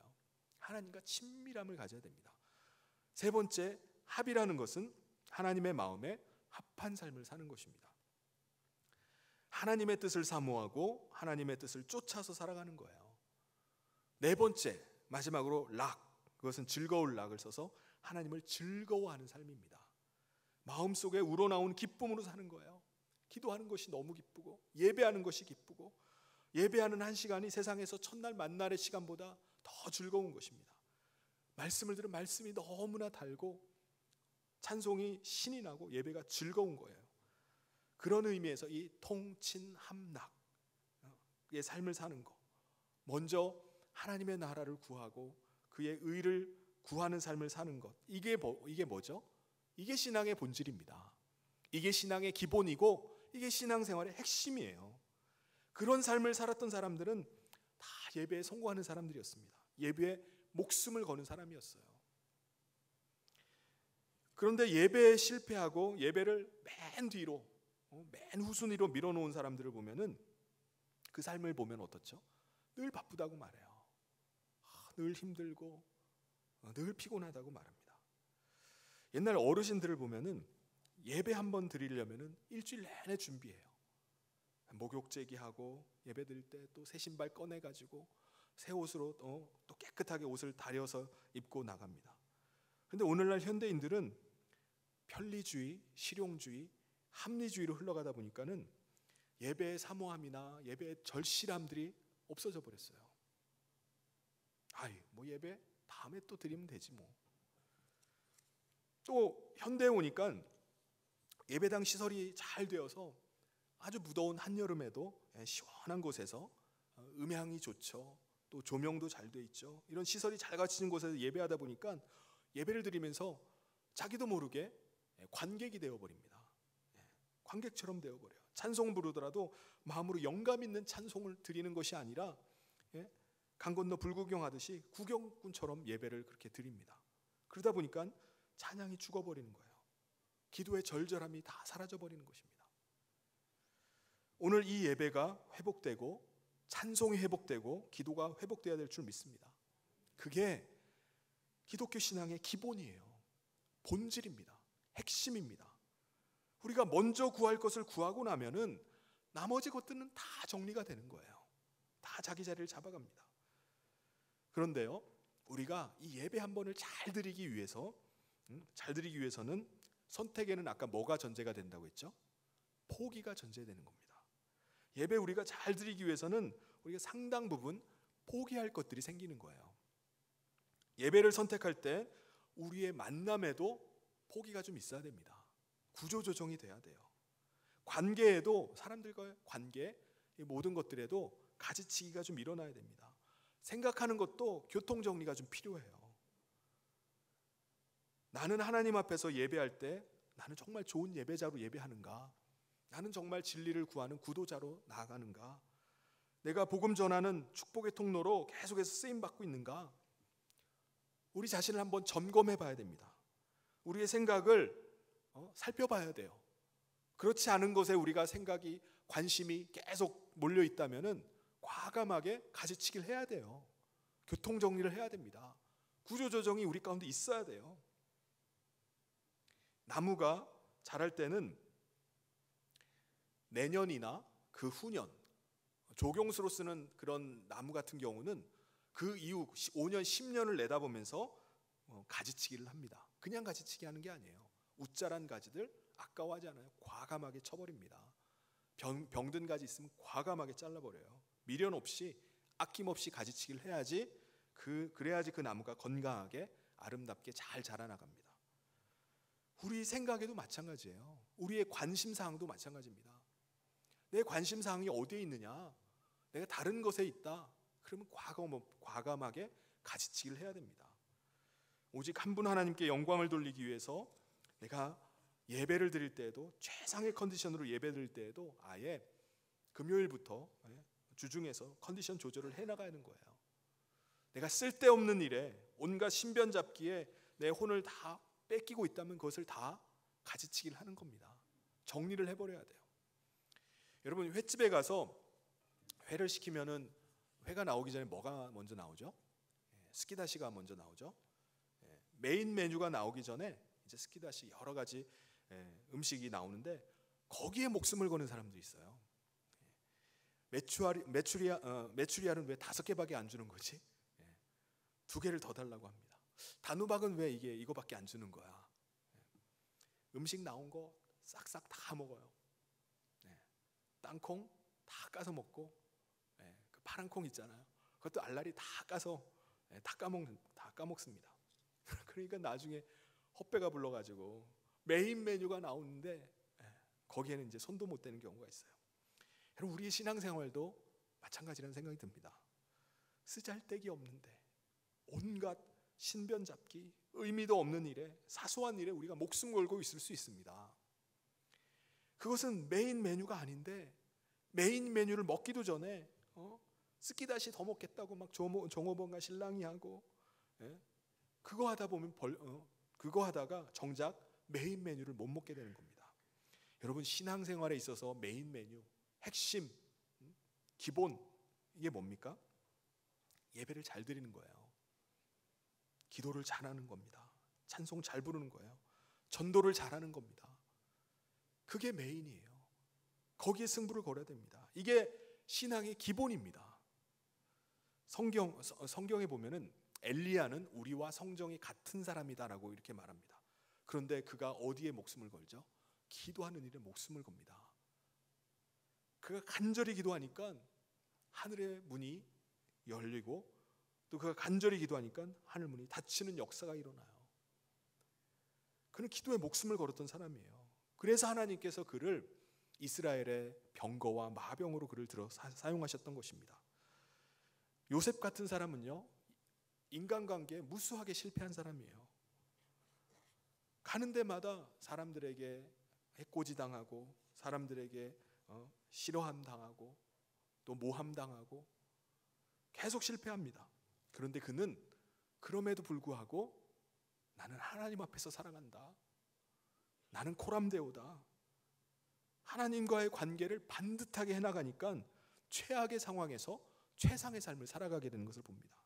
Speaker 3: 하나님과 친밀함을 가져야 됩니다. 세 번째, 합이라는 것은 하나님의 마음에 합한 삶을 사는 것입니다. 하나님의 뜻을 사모하고 하나님의 뜻을 쫓아서 살아가는 거예요. 네 번째, 마지막으로 락, 그것은 즐거울 락을 써서 하나님을 즐거워하는 삶입니다. 마음속에 우러나온 기쁨으로 사는 거예요. 기도하는 것이 너무 기쁘고 예배하는 것이 기쁘고 예배하는 한 시간이 세상에서 첫날 만날의 시간보다 더 즐거운 것입니다. 말씀을 들은 말씀이 너무나 달고 찬송이 신이 나고 예배가 즐거운 거예요. 그런 의미에서 이 통친함락의 삶을 사는 것, 먼저 하나님의 나라를 구하고 그의 의를 구하는 삶을 사는 것, 이게 뭐죠? 이게 신앙의 본질입니다. 이게 신앙의 기본이고 이게 신앙생활의 핵심이에요. 그런 삶을 살았던 사람들은 다 예배에 성공하는 사람들이었습니다. 예배에 목숨을 거는 사람이었어요. 그런데 예배에 실패하고 예배를 맨 뒤로, 맨 후순위로 밀어놓은 사람들을 보면은 그 삶을 보면 어떻죠? 늘 바쁘다고 말해요. 늘 힘들고 늘 피곤하다고 말합니다. 옛날 어르신들을 보면은 예배 한번 드리려면은 일주일 내내 준비해요. 목욕제기 하고 예배 드릴 때 또 새 신발 꺼내 가지고 새 옷으로 또 깨끗하게 옷을 다려서 입고 나갑니다. 그런데 오늘날 현대인들은 편리주의, 실용주의, 합리주의로 흘러가다 보니까는 예배의 사모함이나 예배의 절실함들이 없어져 버렸어요. 뭐 예배 다음에 또 드리면 되지 뭐. 또 현대에 오니까 예배당 시설이 잘 되어서 아주 무더운 한여름에도 시원한 곳에서 음향이 좋죠. 또 조명도 잘 돼 있죠. 이런 시설이 잘 갖춰진 곳에서 예배하다 보니까 예배를 드리면서 자기도 모르게 관객이 되어버립니다. 관객처럼 되어버려요. 찬송 부르더라도 마음으로 영감 있는 찬송을 드리는 것이 아니라 강 건너 불구경하듯이 구경꾼처럼 예배를 그렇게 드립니다. 그러다 보니까 찬양이 죽어버리는 거예요. 기도의 절절함이 다 사라져버리는 것입니다. 오늘 이 예배가 회복되고 찬송이 회복되고 기도가 회복돼야 될 줄 믿습니다. 그게 기독교 신앙의 기본이에요. 본질입니다. 핵심입니다. 우리가 먼저 구할 것을 구하고 나면은 나머지 것들은 다 정리가 되는 거예요. 다 자기 자리를 잡아갑니다. 그런데요, 우리가 이 예배 한 번을 잘 드리기 위해서는 선택에는 아까 뭐가 전제가 된다고 했죠? 포기가 전제되는 겁니다. 예배 우리가 잘 드리기 위해서는 우리가 상당 부분 포기할 것들이 생기는 거예요. 예배를 선택할 때 우리의 만남에도 포기가 좀 있어야 됩니다. 구조조정이 돼야 돼요. 관계에도, 사람들과의 관계, 모든 것들에도 가지치기가 좀 일어나야 됩니다. 생각하는 것도 교통정리가 좀 필요해요. 나는 하나님 앞에서 예배할 때 나는 정말 좋은 예배자로 예배하는가? 나는 정말 진리를 구하는 구도자로 나아가는가? 내가 복음 전하는 축복의 통로로 계속해서 쓰임받고 있는가? 우리 자신을 한번 점검해 봐야 됩니다. 우리의 생각을 살펴봐야 돼요. 그렇지 않은 것에 우리가 생각이 관심이 계속 몰려 있다면은 과감하게 가지치기를 해야 돼요. 교통 정리를 해야 됩니다. 구조 조정이 우리 가운데 있어야 돼요. 나무가 자랄 때는 내년이나 그 후년, 조경수로 쓰는 그런 나무 같은 경우는 그 이후 5년, 10년을 내다보면서 가지치기를 합니다. 그냥 가지치기 하는 게 아니에요. 웃자란 가지들 아까워하지 않아요. 과감하게 쳐버립니다. 병든 가지 있으면 과감하게 잘라버려요. 미련 없이 아낌없이 가지치기를 해야지 그래야지 그 나무가 건강하게 아름답게 잘 자라나갑니다. 우리 생각에도 마찬가지예요. 우리의 관심사항도 마찬가지입니다. 내 관심사항이 어디에 있느냐? 내가 다른 것에 있다. 그러면 과감하게 가지치기를 해야 됩니다. 오직 한 분 하나님께 영광을 돌리기 위해서 내가 예배를 드릴 때에도 최상의 컨디션으로 예배 드릴 때에도 아예 금요일부터 주중에서 컨디션 조절을 해나가는 거예요. 내가 쓸데없는 일에 온갖 신변 잡기에 내 혼을 다 뺏기고 있다면 그것을 다 가지치기를 하는 겁니다. 정리를 해버려야 돼요. 여러분, 횟집에 가서 회를 시키면은 회가 나오기 전에 뭐가 먼저 나오죠? 스키다시가 먼저 나오죠. 메인 메뉴가 나오기 전에 이제 스키다시 여러 가지 음식이 나오는데 거기에 목숨을 거는 사람도 있어요. 메추리알은 왜 5개밖에 안 주는 거지? 2개를 더 달라고 합니다. 단호박은 왜 이거밖에 안 주는 거야? 음식 나온 거 싹싹 다 먹어요. 땅콩 다 까서 먹고, 그 파란 콩 있잖아요. 그것도 알알이 다 까서 다 까먹습니다. 그러니까 나중에 헛배가 불러가지고 메인 메뉴가 나오는데 거기에는 이제 손도 못 대는 경우가 있어요. 여러분, 우리의 신앙생활도 마찬가지라는 생각이 듭니다. 쓰잘데기 없는데 온갖 신변 잡기, 의미도 없는 일에, 사소한 일에 우리가 목숨 걸고 있을 수 있습니다. 그것은 메인 메뉴가 아닌데 메인 메뉴를 먹기도 전에 스키다시 더 먹겠다고 막 종업원과 신랑이 하고, 그거 하다 보면 그거 하다가 정작 메인 메뉴를 못 먹게 되는 겁니다. 여러분, 신앙생활에 있어서 메인 메뉴, 핵심, 기본, 이게 뭡니까? 예배를 잘 드리는 거예요. 기도를 잘하는 겁니다. 찬송 잘 부르는 거예요. 전도를 잘하는 겁니다. 그게 메인이에요. 거기에 승부를 걸어야 됩니다. 이게 신앙의 기본입니다. 성경에 보면은 엘리야는 우리와 성정이 같은 사람이다라고 이렇게 말합니다. 그런데 그가 어디에 목숨을 걸죠? 기도하는 일에 목숨을 겁니다. 그가 간절히 기도하니까 하늘의 문이 열리고, 또 그가 간절히 기도하니까 하늘 문이 닫히는 역사가 일어나요. 그는 기도에 목숨을 걸었던 사람이에요. 그래서 하나님께서 그를 이스라엘의 병거와 마병으로 그를 들어 사용하셨던 것입니다. 요셉 같은 사람은요, 인간관계에 무수하게 실패한 사람이에요. 가는 데마다 사람들에게 해코지 당하고, 사람들에게 싫어함 당하고, 또 모함 당하고 계속 실패합니다. 그런데 그는 그럼에도 불구하고 나는 하나님 앞에서 살아간다. 나는 코람데오다. 하나님과의 관계를 반듯하게 해나가니까 최악의 상황에서 최상의 삶을 살아가게 되는 것을 봅니다.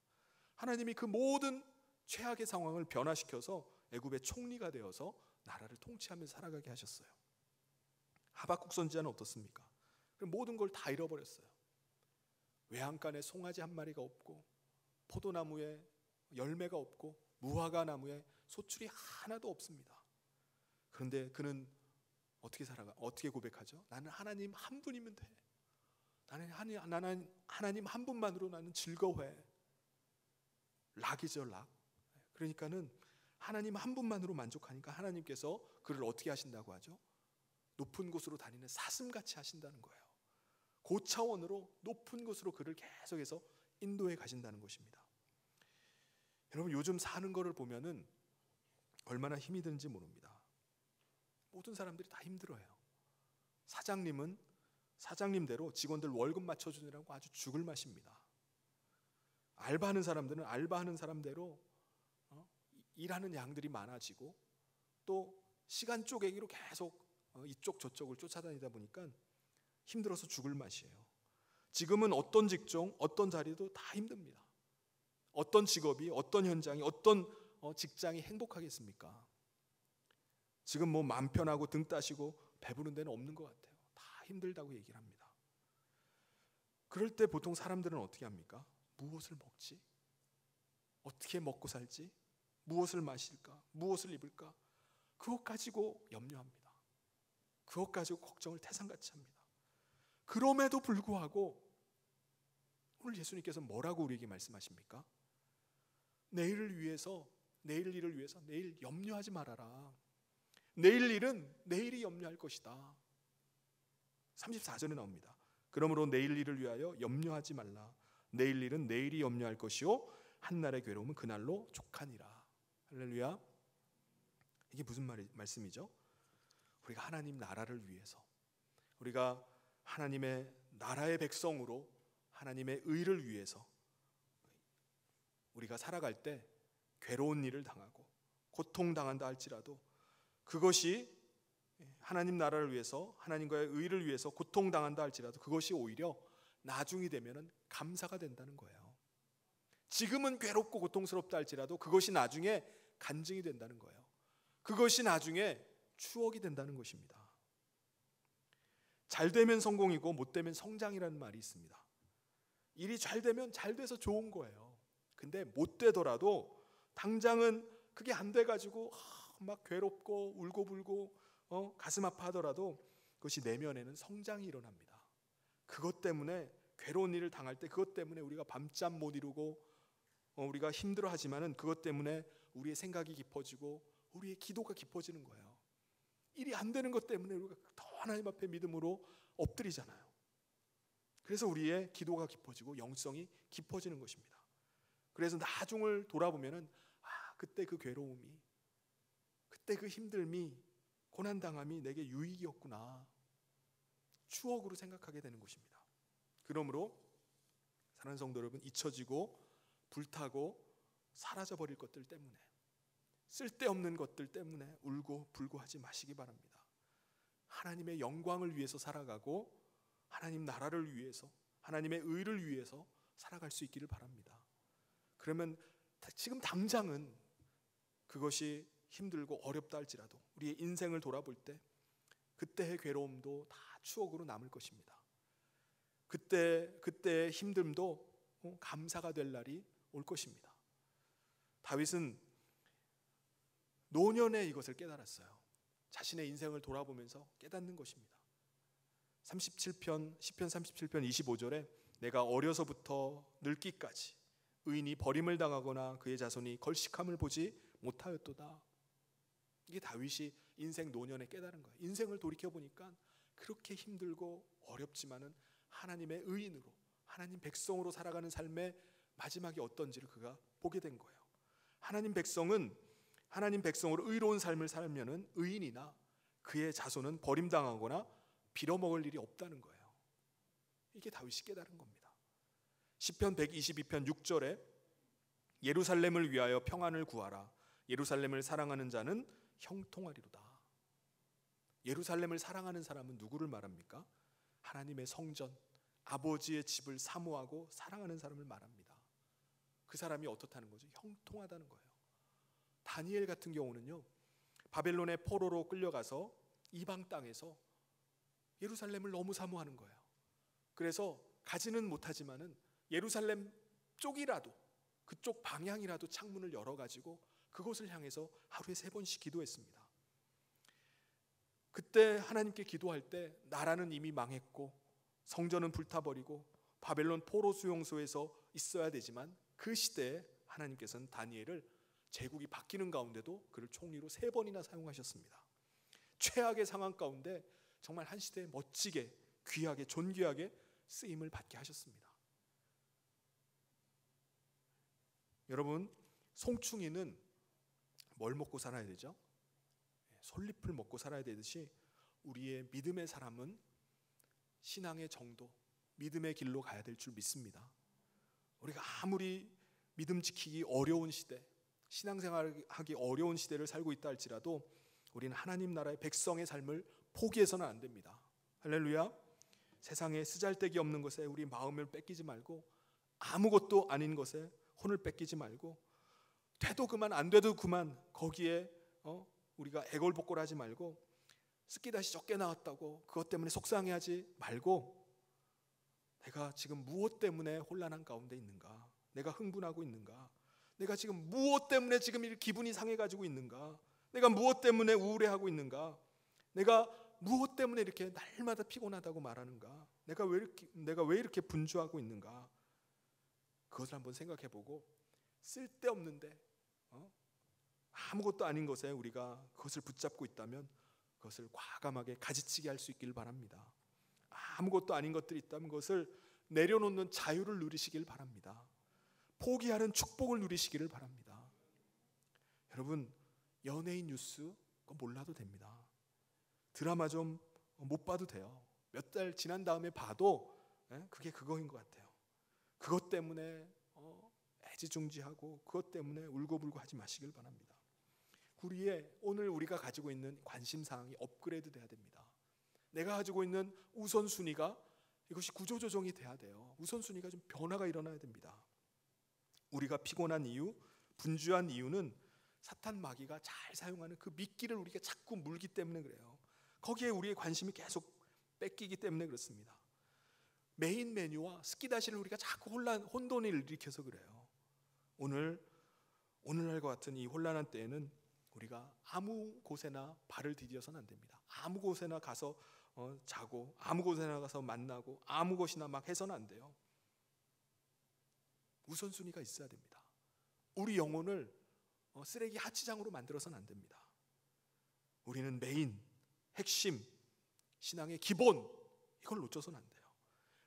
Speaker 3: 하나님이 그 모든 최악의 상황을 변화시켜서 애굽의 총리가 되어서 나라를 통치하면서 살아가게 하셨어요. 하박국 선지자는 어떻습니까? 모든 걸 다 잃어버렸어요. 외양간에 송아지 한 마리가 없고, 포도나무에 열매가 없고, 무화과 나무에 소출이 하나도 없습니다. 그런데 그는 어떻게 고백하죠? 나는 하나님 한 분이면 돼. 나는 하나님 한 분만으로 나는 즐거워해. 락이죠, 락. 그러니까는 하나님 한 분만으로 만족하니까 하나님께서 그를 어떻게 하신다고 하죠? 높은 곳으로 다니는 사슴같이 하신다는 거예요. 고차원으로 높은 곳으로 그를 계속해서 인도해 가신다는 것입니다. 여러분, 요즘 사는 거를 보면은 얼마나 힘이 드는지 모릅니다. 모든 사람들이 다 힘들어요. 사장님은 사장님대로 직원들 월급 맞춰주느라고 아주 죽을 맛입니다. 알바하는 사람들은 알바하는 사람대로 일하는 양들이 많아지고, 또 시간 쪼개기로 계속 이쪽 저쪽을 쫓아다니다 보니까 힘들어서 죽을 맛이에요. 지금은 어떤 직종, 어떤 자리도 다 힘듭니다. 어떤 직업이, 어떤 현장이, 어떤 직장이 행복하겠습니까? 지금 뭐 맘 편하고 등 따시고 배부른 데는 없는 것 같아요. 다 힘들다고 얘기를 합니다. 그럴 때 보통 사람들은 어떻게 합니까? 무엇을 먹지? 어떻게 먹고 살지? 무엇을 마실까? 무엇을 입을까? 그것 가지고 염려합니다. 그것 가지고 걱정을 태산같이 합니다. 그럼에도 불구하고 오늘 예수님께서 뭐라고 우리에게 말씀하십니까? 내일을 위해서, 내일 일을 위해서 내일 염려하지 말아라. 내일 일은 내일이 염려할 것이다. 34절에 나옵니다. 그러므로 내일 일을 위하여 염려하지 말라. 내일 일은 내일이 염려할 것이요 한날의 괴로움은 그날로 족하니라. 할렐루야. 이게 무슨 말씀이죠? 우리가 하나님 나라를 위해서, 우리가 하나님의 나라의 백성으로 하나님의 의를 위해서 우리가 살아갈 때 괴로운 일을 당하고 고통당한다 할지라도 그것이 하나님 나라를 위해서, 하나님과의 의를 위해서 고통당한다 할지라도 그것이 오히려 나중이 되면은 감사가 된다는 거예요. 지금은 괴롭고 고통스럽다 할지라도 그것이 나중에 간증이 된다는 거예요. 그것이 나중에 추억이 된다는 것입니다. 잘 되면 성공이고 못 되면 성장이라는 말이 있습니다. 일이 잘 되면 잘 돼서 좋은 거예요. 근데 못 되더라도 당장은 그게 안 돼가지고 막 괴롭고 울고불고 가슴 아파하더라도 그것이 내면에는 성장이 일어납니다. 그것 때문에 괴로운 일을 당할 때 그것 때문에 우리가 밤잠 못 이루고 우리가 힘들어하지만은 그것 때문에 우리의 생각이 깊어지고 우리의 기도가 깊어지는 거예요. 일이 안 되는 것 때문에 우리가 더 하나님 앞에 믿음으로 엎드리잖아요. 그래서 우리의 기도가 깊어지고 영성이 깊어지는 것입니다. 그래서 나중을 돌아보면은 그때 그 괴로움이, 그때 그 힘듦이, 고난당함이 내게 유익이었구나, 추억으로 생각하게 되는 것입니다. 그러므로 사랑하는 성도 여러분, 잊혀지고 불타고 사라져버릴 것들 때문에, 쓸데없는 것들 때문에 울고 불고 하지 마시기 바랍니다. 하나님의 영광을 위해서 살아가고 하나님 나라를 위해서, 하나님의 의를 위해서 살아갈 수 있기를 바랍니다. 그러면 지금 당장은 그것이 힘들고 어렵다 할지라도 우리의 인생을 돌아볼 때 그때의 괴로움도 다 추억으로 남을 것입니다. 그때의 힘듦도 감사가 될 날이 올 것입니다. 다윗은 노년에 이것을 깨달았어요. 자신의 인생을 돌아보면서 깨닫는 것입니다. 37편, 시편 37편 25절에 내가 어려서부터 늙기까지 의인이 버림을 당하거나 그의 자손이 걸식함을 보지 못하였도다. 이게 다윗이 인생 노년에 깨달은 거예요. 인생을 돌이켜보니까 그렇게 힘들고 어렵지만은 하나님의 의인으로, 하나님 백성으로 살아가는 삶의 마지막이 어떤지를 그가 보게 된 거예요. 하나님 백성은 하나님 백성으로 의로운 삶을 살면은 의인이나 그의 자손은 버림당하거나 빌어먹을 일이 없다는 거예요. 이게 다윗이 깨달은 겁니다. 시편 122편 6절에 예루살렘을 위하여 평안을 구하라. 예루살렘을 사랑하는 자는 형통하리로다. 예루살렘을 사랑하는 사람은 누구를 말합니까? 하나님의 성전, 아버지의 집을 사모하고 사랑하는 사람을 말합니다. 그 사람이 어떻다는 거죠? 형통하다는 거예요. 다니엘 같은 경우는요, 바벨론의 포로로 끌려가서 이방 땅에서 예루살렘을 너무 사모하는 거예요. 그래서 가지는 못하지만은 예루살렘 쪽이라도, 그쪽 방향이라도 창문을 열어가지고 그곳을 향해서 하루에 3번씩 기도했습니다. 그때 하나님께 기도할 때 나라는 이미 망했고 성전은 불타버리고 바벨론 포로 수용소에서 있어야 되지만 그 시대에 하나님께서는 다니엘을 제국이 바뀌는 가운데도 그를 총리로 3번이나 사용하셨습니다. 최악의 상황 가운데 정말 한 시대에 멋지게, 귀하게, 존귀하게 쓰임을 받게 하셨습니다. 여러분, 송충이는 뭘 먹고 살아야 되죠? 솔잎을 먹고 살아야 되듯이 우리의 믿음의 사람은 신앙의 정도, 믿음의 길로 가야 될 줄 믿습니다. 우리가 아무리 믿음 지키기 어려운 시대, 신앙생활하기 어려운 시대를 살고 있다 할지라도 우리는 하나님 나라의 백성의 삶을 포기해서는 안 됩니다. 할렐루야. 세상에 쓰잘데기 없는 것에 우리 마음을 뺏기지 말고, 아무것도 아닌 것에 혼을 뺏기지 말고, 돼도 그만 안 돼도 그만 거기에 우리가 애걸복걸하지 말고, 스키다시 적게 나왔다고 그것 때문에 속상해하지 말고, 내가 지금 무엇 때문에 혼란한 가운데 있는가? 내가 흥분하고 있는가? 내가 지금 무엇 때문에 지금 이렇게 기분이 상해가지고 있는가? 내가 무엇 때문에 우울해하고 있는가? 내가 무엇 때문에 이렇게 날마다 피곤하다고 말하는가? 내가 왜 이렇게 분주하고 있는가? 그것을 한번 생각해보고, 쓸데없는데 아무것도 아닌 것에 우리가 그것을 붙잡고 있다면 그것을 과감하게 가지치기 할 수 있기를 바랍니다. 아무것도 아닌 것들이 있다면 그것을 내려놓는 자유를 누리시길 바랍니다. 포기하는 축복을 누리시기를 바랍니다. 여러분, 연예인 뉴스 그거 몰라도 됩니다. 드라마 좀 못 봐도 돼요. 몇 달 지난 다음에 봐도 그게 그거인 것 같아요. 그것 때문에 애지중지하고 그것 때문에 울고불고 하지 마시길 바랍니다. 오늘 우리가 가지고 있는 관심사항이 업그레이드 돼야 됩니다. 내가 가지고 있는 우선순위가 이것이 구조조정이 돼야 돼요. 우선순위가 좀 변화가 일어나야 됩니다. 우리가 피곤한 이유, 분주한 이유는 사탄 마귀가 잘 사용하는 그 미끼를 우리가 자꾸 물기 때문에 그래요. 거기에 우리의 관심이 계속 뺏기기 때문에 그렇습니다. 메인 메뉴와 스키다시를 우리가 자꾸 혼돈을 일으켜서 그래요. 오늘날과 같은 이 혼란한 때에는 우리가 아무 곳에나 발을 디뎌서는 안 됩니다. 아무 곳에나 가서 자고, 아무 곳에나 가서 만나고, 아무 곳이나 막 해서는 안 돼요. 우선순위가 있어야 됩니다. 우리 영혼을 쓰레기 하치장으로 만들어서는 안 됩니다. 우리는 메인, 핵심, 신앙의 기본, 이걸 놓쳐서는 안 돼요.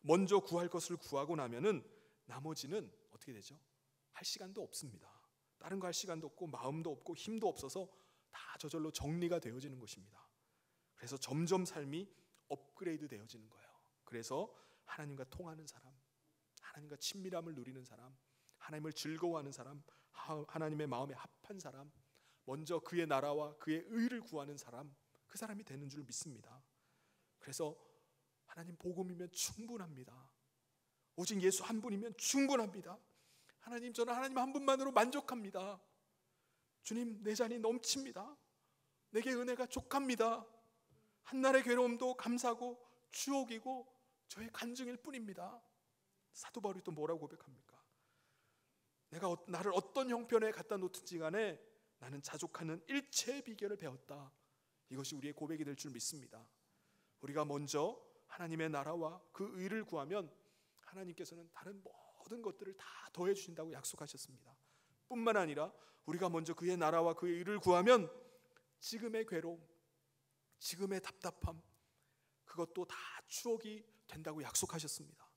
Speaker 3: 먼저 구할 것을 구하고 나면은 나머지는 어떻게 되죠? 할 시간도 없습니다. 다른 거 할 시간도 없고 마음도 없고 힘도 없어서 다 저절로 정리가 되어지는 것입니다. 그래서 점점 삶이 업그레이드 되어지는 거예요. 그래서 하나님과 통하는 사람, 하나님과 친밀함을 누리는 사람, 하나님을 즐거워하는 사람, 하나님의 마음에 합한 사람, 먼저 그의 나라와 그의 의를 구하는 사람, 그 사람이 되는 줄 믿습니다. 그래서 하나님 복음이면 충분합니다. 오직 예수 한 분이면 충분합니다. 하나님, 저는 하나님 한 분만으로 만족합니다. 주님, 내 잔이 넘칩니다. 내게 은혜가 족합니다. 한날의 괴로움도 감사고 추억이고 저의 간증일 뿐입니다. 사도 바울이 또 뭐라고 고백합니까? 내가 나를 어떤 형편에 갖다 놓든지 간에 나는 자족하는 일체의 비결을 배웠다. 이것이 우리의 고백이 될 줄 믿습니다. 우리가 먼저 하나님의 나라와 그 의를 구하면 하나님께서는 다른 모든 것들을 다 더해 주신다고 약속하셨습니다. 뿐만 아니라 우리가 먼저 그의 나라와 그의 의를 구하면 지금의 괴로움, 지금의 답답함, 그것도 다 추억이 된다고 약속하셨습니다.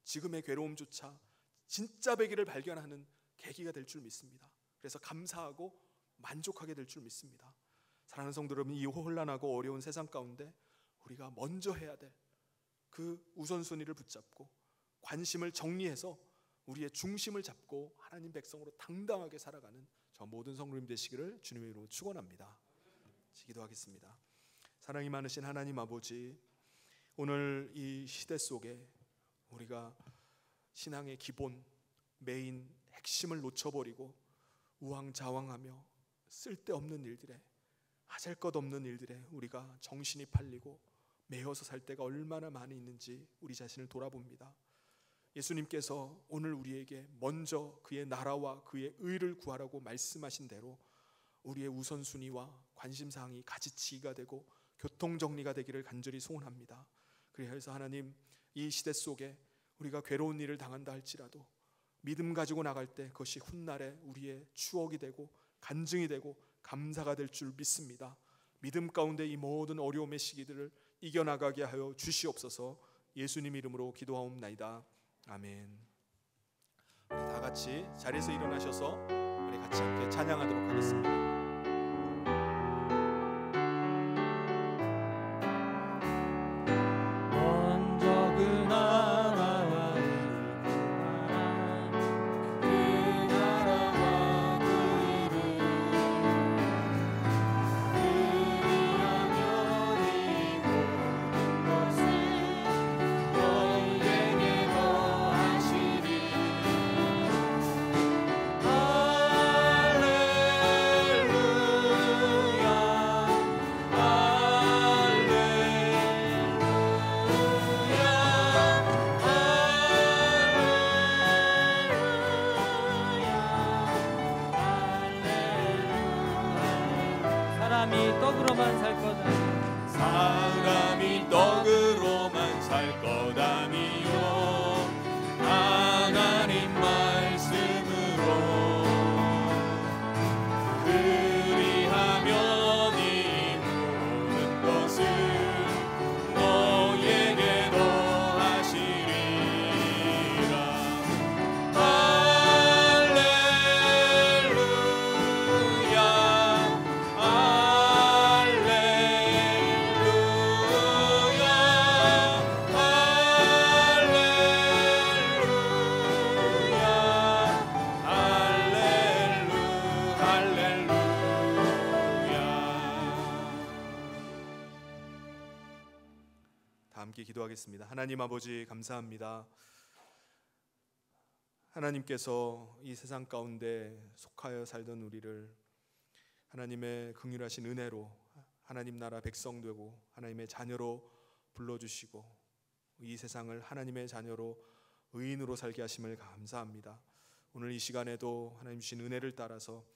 Speaker 3: 지금의 괴로움조차 진짜 배기를 발견하는 계기가 될 줄 믿습니다. 그래서 감사하고 만족하게 될 줄 믿습니다. 사랑하는 성도 여러분, 이 혼란하고 어려운 세상 가운데 우리가 먼저 해야 될 그 우선순위를 붙잡고 관심을 정리해서 우리의 중심을 잡고 하나님 백성으로 당당하게 살아가는 저 모든 성도님 되시기를 주님의 이름으로 축원합니다. 기도하겠습니다. 사랑이 많으신 하나님 아버지, 오늘 이 시대 속에 우리가 신앙의 기본, 메인, 핵심을 놓쳐버리고 우왕좌왕하며 쓸데없는 일들에, 하잘것없는 일들에 우리가 정신이 팔리고 매여서 살 때가 얼마나 많이 있는지 우리 자신을 돌아봅니다. 예수님께서 오늘 우리에게 먼저 그의 나라와 그의 의를 구하라고 말씀하신 대로 우리의 우선순위와 관심사항이 가지치기가 되고 교통정리가 되기를 간절히 소원합니다. 그래서 하나님, 이 시대 속에 우리가 괴로운 일을 당한다 할지라도 믿음 가지고 나갈 때 그것이 훗날에 우리의 추억이 되고 간증이 되고 감사가 될 줄 믿습니다. 믿음 가운데 이 모든 어려움의 시기들을 이겨나가게 하여 주시옵소서. 예수님 이름으로 기도하옵나이다. 아멘. 우리 다 같이 자리에서 일어나셔서 우리 같이 함께 찬양하도록 하겠습니다.
Speaker 5: 그
Speaker 2: 사람이 떡으로만 살 거다.
Speaker 3: 사람이 떡으로만 살 거다니요 하나님 말씀으로 그리하면 이 모든 것을 너에게 더하시리라. 할렐루야 다 함께 기도하겠습니다. 하나님 아버지 감사합니다. 하나님께서 이 세상 가운데 속하여 살던 우리를 하나님의 긍휼하신 은혜로 하나님 나라 백성 되고 하나님의 자녀로 불러주시고 이 세상을 하나님의 자녀로 의인으로 살게 하심을 감사합니다. 오늘 이 시간에도 하나님 주신 은혜를 따라서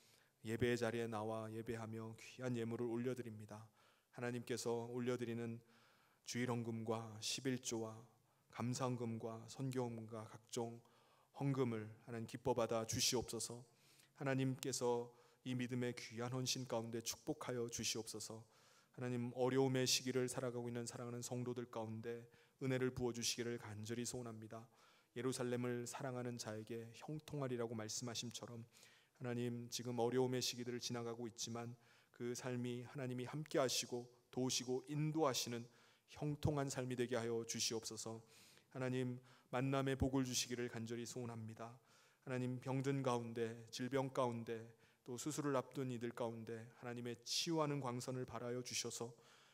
Speaker 3: 예배의 자리에 나와 예배하며 귀한 예물을 올려드립니다. 하나님께서 올려드리는 주일헌금과 11조와 감사헌금과 선교헌금과 각종 헌금을 하나님 기뻐받아 주시옵소서. 하나님께서 이 믿음의 귀한 헌신 가운데 축복하여 주시옵소서. 하나님 어려움의 시기를 살아가고 있는 사랑하는 성도들 가운데 은혜를 부어주시기를 간절히 소원합니다. 예루살렘을 사랑하는 자에게 형통하리라고 말씀하심처럼 하나님 지금 어려움의 시기들을 지나가고 있지만 그 삶이 하나님이 함께 하시고 도우시고 인도하시는 형통한 삶이 되게 하여 주시옵소서. 하나님 만남의 복을 주시기를 간절히 소원합니다. 하나님 병든 가운데 질병 가운데 또 수술을 앞둔 이들 가운데 하나님의 치유하는 광선을 발하여 주셔서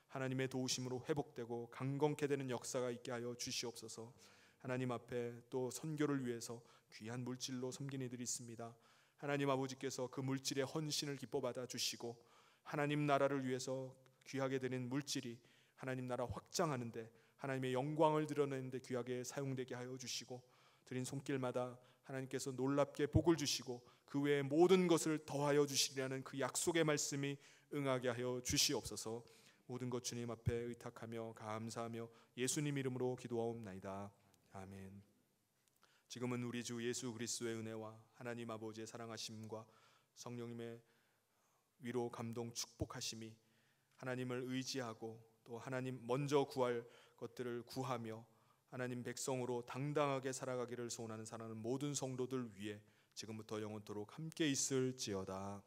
Speaker 3: 하나님의 도우심으로 회복되고 강건케 되는 역사가 있게 하여 주시옵소서. 하나님 앞에 또 선교를 위해서 귀한 물질로 섬긴 이들이 있습니다. 하나님 아버지께서 그 물질의 헌신을 기뻐받아 주시고 하나님 나라를 위해서 귀하게 되는 물질이 하나님 나라 확장하는데 하나님의 영광을 드러내는데 귀하게 사용되게 하여 주시고 드린 손길마다 하나님께서 놀랍게 복을 주시고 그 외의 모든 것을 더하여 주시리라는 그 약속의 말씀이 응하게 하여 주시옵소서. 모든 것 주님 앞에 의탁하며 감사하며 예수님 이름으로 기도하옵나이다. 아멘. 지금은 우리 주 예수 그리스도의 은혜와 하나님 아버지의 사랑하심과 성령님의 위로 감동 축복하심이 하나님을 의지하고 또 하나님 먼저 구할 것들을 구하며 하나님 백성으로 당당하게 살아가기를 소원하는 사랑하는 모든 성도들 위해 지금부터 영원토록 함께 있을지어다.